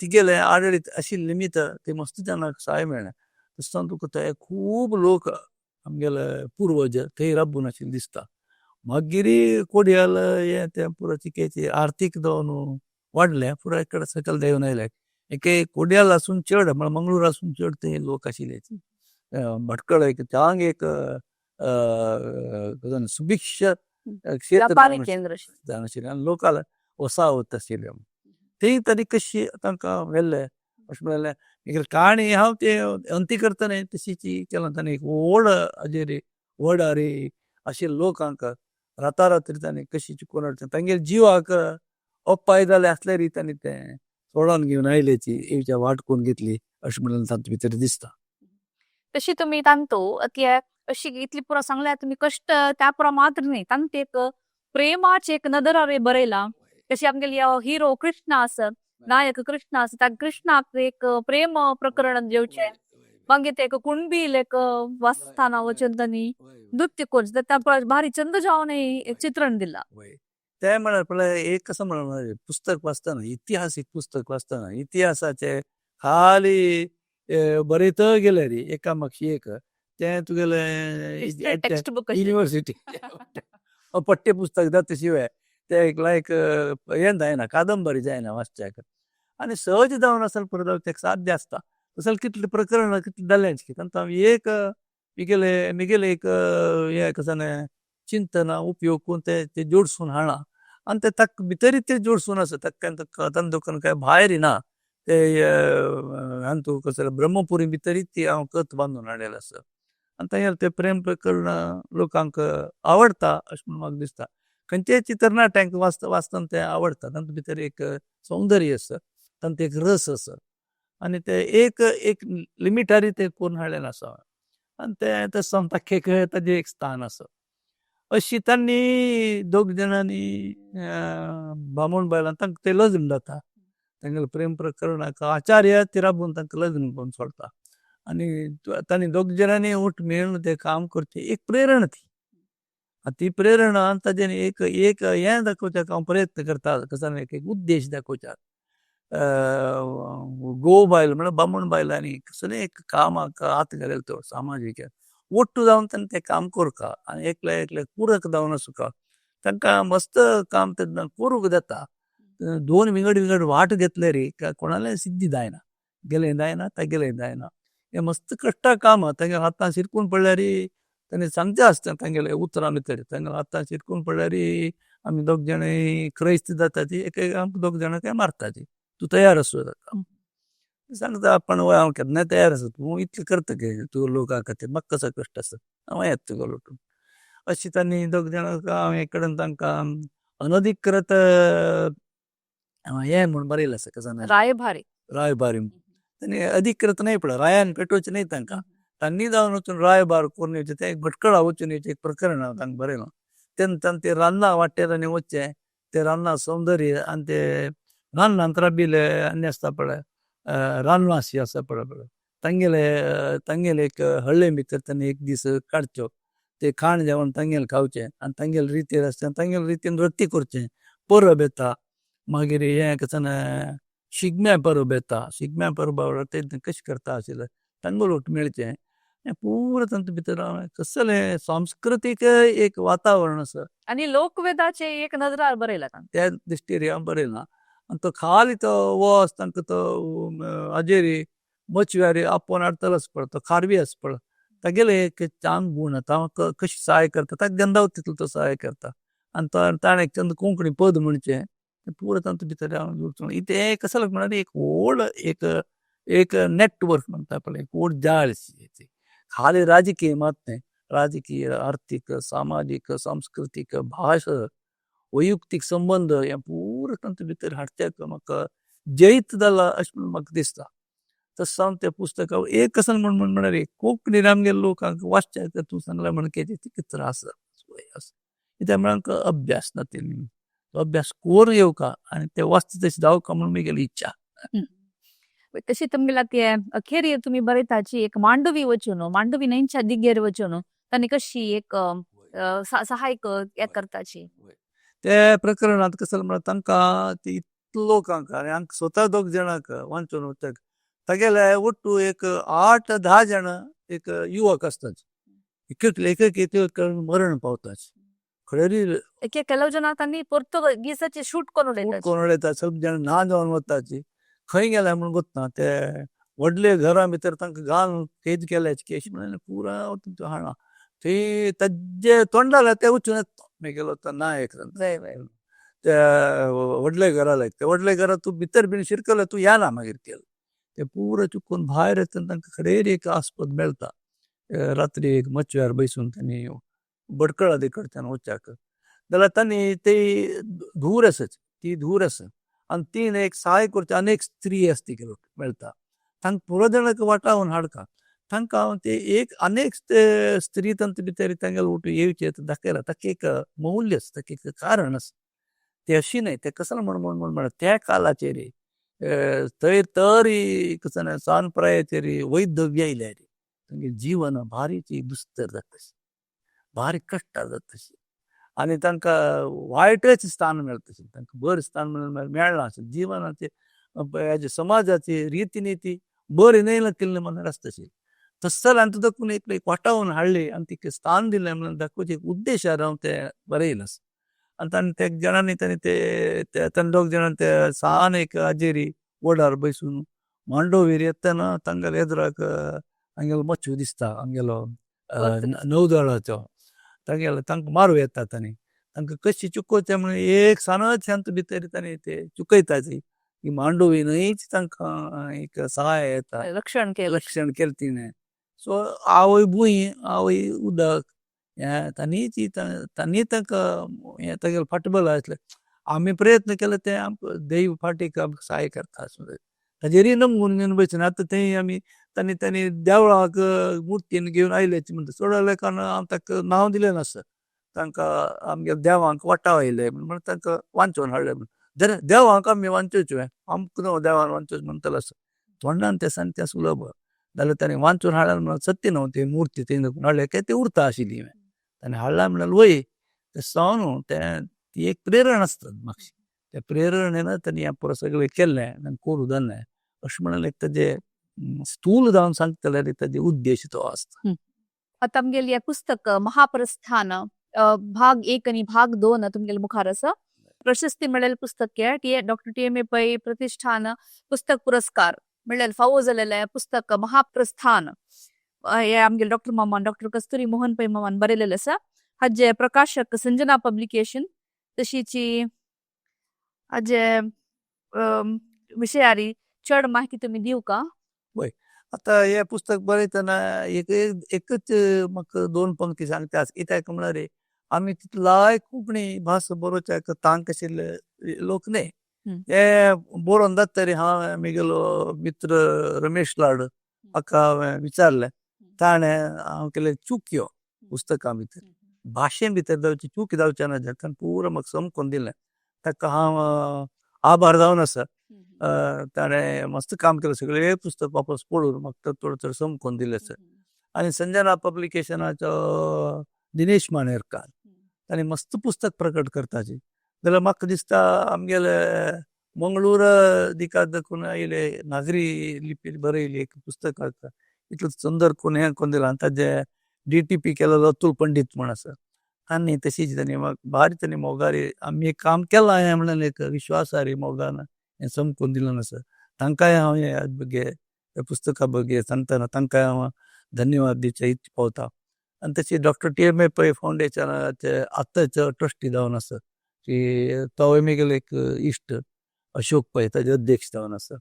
तिगेले आडळीत आशिल्ले निमित्त ते मस्त जाणांक सहाय मेळ्ळें तसतान तुका थंय खूब लोक आमगेले पुर्वज थंय राबून आशिल्ले दिसता मागीर कोडयाल हे ते पुरो चिकेचे आर्थीक जावन वाडले पुराय कडेन सकयल देंवन आयले एक कोडयाल आसून चड म्हळ्यार मंगळूर आसून चड थंय लोक आशिल्ले भटकळ एक हांग एक सुभिक्ष क्षेत्र आशिल्ले आनी लोकाल वसाहत आशिल्ले थंय तरी कशी तांकां व्हेल्ले अशें म्हणलें मागीर काणी हांव ते अंती करतना तशीची केलां ताणें एक व्हड हाजेर व्हड आरे अशे लोकांक रातारात्री ताणें कशी चिकून हाडटा तांगेर जिवाक अपाय जाले आसल्यार तांणी तें सोडोन घेवन आयल्याची हेच्या वाट करून घेतली अशें म्हणून तांचे भितर दिसता. तशी तुम्ही तांतो अशी इतली पुरा सांगल्यार तुम्ही कष्ट त्या पुरा मात्र न्ही तांत एक प्रेमाचे एक नदरारे बरयला कशी आमगेली हिरो कृष्ण आसत नायक कृष्ण आसा त्या कृष्णाक एक प्रेम प्रकरण जेवचे मागीर ते एक कुणबील एक वासस्थाना वचून तांणी नृत्य करचे त्या भारी चंद जावन एक चित्रण दिला ते म्हळ्यार पळय एक कसं म्हणून पुस्तक वाचतना इतिहासीक पुस्तक वाचतना इतिहासाचे खाली बरयत गेले रे एकामेकांक एक ते तुगेले टेक्स्ट बुक युनिवर्सिटी पठ्यपुस्तक जाता शिवाय ते एक लायक हें जायना कादंबरी जायना वाचच्याक आनी सहज जावन असल परत तेका साध्य आसता असल कितले प्रकरण कितले जालेंच की तांकां एक मिगेले एक हें कसाने चिंतना उपयोग करून ते जोडसून हाडा आनी ते ताका भितरूच ते जोडसून आसा ताका तांदूळ काय भायर ना ते हातूं कसं ब्रह्मपुरी भितरूच ती हांव कथ बांदून हाडलेलो आसा आनी तागेले ते प्रेम प्रकरण लोकांक आवडटा अशें म्हणून म्हाका दिसता खंयचेय चित्रनाट तांकां वाचतना ते आवडटा तांचे भितर एक सौंदर्य आसा तांचो एक रस आसा आनी ते एक लिमिटारी ते करून हाडलेलें आसा आनी ते तसो ताका ताजें एक स्थान आसा अशी तांणी दोग जाणांनी बामण बायलां तांकां ते लग्न जाता तांगेलें प्रेम प्रकरणाक आचार्य तिराबून तांकां लग्न करून सोडटा आनी तांणी दोग जाणांनी उठ मेळून ते काम करचें एक प्रेरणा ती प्रेरणा ताजें एक हें दाखोवच्याक हांव प्रयत्न करता कसो एक उद्देश दाखोवच्याक गोव बायल म्हळ्यार बामण बायलांनी कसलें एक कामाक हात घालेलो तो सामाजीक ओट्टू जावन तांणी तें काम करता आनी एकले पूरक जावन सुका तांकां मस्त काम ते करूंक जाता दोन विंगड वाट घेतले रे कोणालें सिद्धी जायना गेलें जायना तेगेलें जायना हें मस्त कश्टा काम तांगे हातां शिरकून पडल्यार ताणें सांगचें आसता तांगेले उतरां भितर तांगे हातां शिरकून पडल्यार आमी दोग जाण क्रैस्त जाता ती आमकां दोग जाणां काय मारता ती तूं तयार आसूं जाता सांगता पण हांव केन्नाय तयार आसा तूं इतलें करता गे तूं लोकां खातीर म्हाका कसो कश्ट आसा हांव येता तुका लोटून अशी तांणी दोग जाणांक हांव एक कडेन तांकां अनधिकृत हें म्हूण बरयलें आसा कसो रायबारी तांणी अधिकृत न्हय पळय रायान पेटोवचें न्हय तांणी जावन वचून रायबार करून येवचें तें एक भटकळा वचून येवचें एक प्रकरण हांव तांकां बरयलां तेन्ना ते रान्नां वाटेर तांणी वचचें ते रान्नां सौंदर्य आनी ते रान्नांत राबिले आनी आसता पळय रानवासी आसा पळय तांगेले एक हळ्ळे भितर तांणी एक दीस काडचो ते खाण जेवण तांगेलें खावचें आनी तांगेले रितीर आसता तांगेले रितीन रत्ती करचें परब येता मागीर हें कसन शिगम्या परब येता शिगम्या परबा ते कशें करता आशिल्लें तांदूळ मेळचें हें पुरो तांचे भितर कसलें सांस्कृतीक एक वातावरण आसा आनी लोकवेदाचे एक नजरार बरयला त्या दृश्टीर हांव बरयलां आनी तो खाली तो वोस तांकां तो हाजेर मचव्यार आपोवन हाडटलो आसा पळय तो खारवी आसा पळय तागेले एक चांग गूण आतां कशी सहाय करता ताका जेन्ना तितलो तो सहाय करता आनी ताणें एक चंद कोंकणी पद म्हणचें पुरो तांचे भितर हांव तें कसो म्हणल्यार एक व्हड एक नेटवर्क म्हणटा पळय एक व्हड जाळ खाली राजकीय मात न्हय राजकीय आर्थीक सामाजीक सांस्कृतीक भाशा वैयक्तीक संबंद हें पुरो तांचे भितर हाडच्याक म्हाका जैत जाला अशें म्हणून म्हाका दिसता तसो हांव त्या पुस्तकां एक कसो म्हणल्यार कोंकणीन आमगे लोकांक वाचचे तूं सांगला म्हणकेचे कितें त्रास आसा कित्याक म्हळ्यार अभ्यास ना तेणी अभ्यास कोर येवका आनी ते वाचता तशें जावका म्हणून म्हगेली इच्छा तशी तुमगेला ते अखेर तुम्ही बरयताची एक मांडवी वचून मांडवी न्हंयच्या दिगेर वचून तांणी कशी एक सहाय करताची ते प्रकरणांत कसो म्हळ्यार तांकां ती लोकांक आनी हांकां स्वता दोग जाणांक वाचून वचक तागेले ओट्टू एक 8-10 जाणां एक युवक आसतात एक मरण पावताच खरें एक ಕೆಲವು ಜನ तांणी पोर्तुगीजाचे शूट करून उडयता सगळे जाण ना जावन वताची खंय गेल्या म्हणून गोत्ता ते व्हडले घरां भितर तांकां घालून कैद केल्याचे केश म्हणून पुरा हाडा थंय ताजे तोंडाले ते वचून येता म्हगेलो तो नायक ते व्हडले घरा लायक ते व्हडले घरा तूं भितर बीन शिरकले तूं येना मागीर केलें ते पुरो चुकून भायर येतना तांकां खरेर एक आस्पद मेळटा रात्री एक मचव्यार बसून तांणी भटकळा कडच्यान वचच्याक जाल्यार तांणी ती धूर आसा आनी तीन एक सहाय करचे अनेक स्त्री आसता ती मेळटा तांकां पुरो जाणांक वाटावून हाडका तांकां ते एक अनेक स्त्री तांचे भितर तांगेले उठून येवचे दाखयला ताका एक मौल्य आसा ताका एक कारण आसा ते अशी न्हय ते कसो म्हण त्या कालाचेर थंय तर कसो सांप्रदायाचेर वैधव्य आयल्यार तांगे जीवन भारीच दुस्तर जाता भारी कश्टां जाता आणि तांकां वायटच स्थान मेळटा तांकां बरें स्थान मेळना जिवनाचे हेजे समाजाची रिती बरी न्हय केल्ले म्हणल्यार आसता तस्सल हांवें देखून एक वाटावून हाडली आनी तिका स्थान दिलें म्हणून दाखोवचे एक उद्देशार हांव तें बरयलां आनी तांणी ते जाणांनी तांणी दोग जाणां ते सान एक हाजेरी वडार बसून मांडोवीर येतना तांगेले एदराक हांगेलो मच्छू दिसता हांगेलो नौदळाचो तांगेलो तांकां मारूं येतात आनी तांकां कशी चुकोवचें म्हणून एक सानच शांत भितर तांणी ते चुकयताची की मांडोवी न्हंयच तांकां एक सहाय येता रक्षण केलं रक्षण केलें तिणें सो आवय भूंय आवय उदक तांणी तांकां हें तांगेलें फाटबल आसलें आमी प्रयत्न केले ते आमकां दैव फाटीक आमकां सहाय करता ताजेरूय नमून घेवन बसून आतां थंय आमी तांणी देवळाक मुर्तीन घेवन आयलेच म्हणटा चड कारण हांव ताका नांव दिलें नासता तांकां आमगे देवांक वाटाव आयले म्हणून तांकां वांचून हाडलें जाल्यार देवांक आमी वांचोवचें आमकां न्हू देवान वांचोवचें म्हणटलो आसता तोंडान तें सांग तें सुलभ जाल्यार ताणें वांचून हाडलें म्हणून सत्य न्हू ती मुर्ती थंय हाडले काय ती उरता आशिल्ली ताणें हाडला म्हणल्यार वय तें सावन ती एक प्रेरण आसता मातशी त्या प्रेरणेन ताणें हें पळय सगळें केल्लें आनी करूं जालें अशें म्हणून एक तेजें स्थूल जावन सांगता जाल्यार तेजो उद्देश तो आसता आता आमगेली पुस्तक महाप्रस्थान भाग 1 आणि भाग 2 तुमगेले मुखार आसा प्रशस्ती मेळिल्लें पुस्तक डॉक्टर TMA पै प्रतिष्ठान पुस्तक पुरस्कार मेळिल्लें फावो जाल्लें पुस्तक महाप्रस्थान हे आमगेले डॉक्टर कस्तुरी मोहन पै मामान बरयलेलें आसा हाजे प्रकाशक संजना पब्लिकेशन तशीची हाजे विशयारी चड माहिती तुमी दिवं का पळय आतां हें पुस्तक बरयतना एकच म्हाका 2 पंक्ती सांगता कित्याक म्हळ्यार आमी तितलाय कोंकणी भास बरोवच्याक तांक आशिल्ले लोक न्हय हे बरोवन जातरी हांव आमगेलो मित्र रमेश लाड हाका हांवें विचारलें ताणें हांव केले चुक्यो पुस्तकां भितर भाशेन भितर जावची चूक जावचे ना ताणें पुरो म्हाका समकोन दिलें ताका हांव आभार जावन आसा ताणें मस्त काम केलें सगळें पुस्तक वापस पळोवन म्हाका चड समकोन दिलें सर आनी संजना पब्लिकेशनाचो दिनेश मानेरकार ताणें मस्त पुस्तक प्रकट करताची जाल्यार म्हाका दिसता आमगेले मंगळूर दिकात देखून आयले नागरी लिपी बरयली एक पुस्तक आसा इतलो सुंदर कोण हें कोन्न दिलां ताजे DTP केलेलो अतुल पंडीत म्हण आसा आनी तशीच ताणें म्हाका भारी ताणें मोगारी आमी एक काम केलां हें म्हणून एक विश्वासारी मोगान हें समकोन दिलें आसा तांकांय हांव हे पुस्तका बगे सांगतना तांकांय हांव धन्यवाद दिवचे इच्छा पावता आनी तशी डॉक्टर TMA पै फावंडेशनाचे आत्ताचो ट्रस्टी जावन आसा की तो आमगेलो एक इश्ट अशोक पै ताजे अध्यक्ष जावन आसा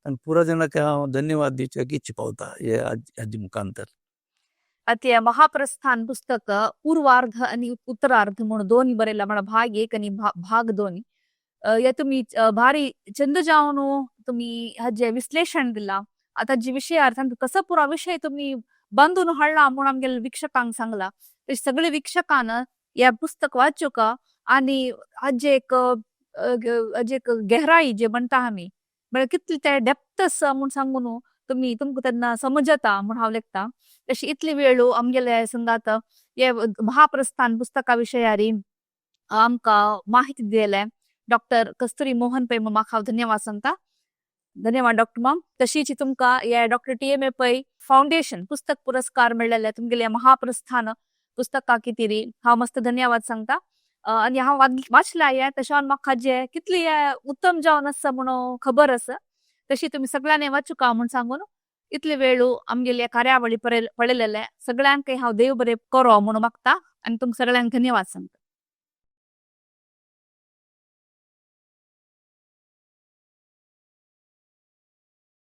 आनी पुरो जाणांक हांव धन्यवाद दिवचे इच्छा पावता हे हाजे मुखांतर आता महाप्रस्थान पुस्तक पूर्वार्ध आणि उत्तरार्ध म्हणून दोन्ही बरयला म्हणा भाग 1 आणि भाग 2 हे तुम्ही भारी चंद जावन तुम्ही हाजे विश्लेषण दिला आता जे विशयार कसं पुरा विषय तुम्ही बांधून हाडला म्हणून आमगेले वीक्षकांक सांगला ते सगळे वीक्षकान या पुस्तक वाचू का आणि हाजे एक गहराई जे म्हणता आम्ही म्हणजे कितली ते डेप्थस म्हणून सांगून तुम्ही तुमकां तेन्ना समजता म्हणून हांव लेखता तशी इतली वेळ आमगेले संगात हे महाप्रस्थान पुस्तका विशयारी आमकां माहिती दिले डॉक्टर कस्तुरी मोहन पै म्हाका हांव धन्यवाद सांगता धन्यवाद डॉक्टर मॅम तशीच तुमकां हे डॉक्टर TMA पै फाउंडेशन पुस्तक पुरस्कार मेळिल्ले तुमगेले महाप्रस्थान पुस्तका खातीर हांव मस्त धन्यवाद सांगता आनी हांव वाचला हे तशें म्हाका जे कितली उत्तम जावन आसा म्हणून खबर आसा तशी तुमी सगळ्यांनी वाचूका म्हूण सांगून इतले वेळ आमगेले कार्यावळी पळयलेले सगळ्यांक हांव देव बरें करो म्हणून मागता आनी तुमकां सगळ्यांक धन्यवाद सांगता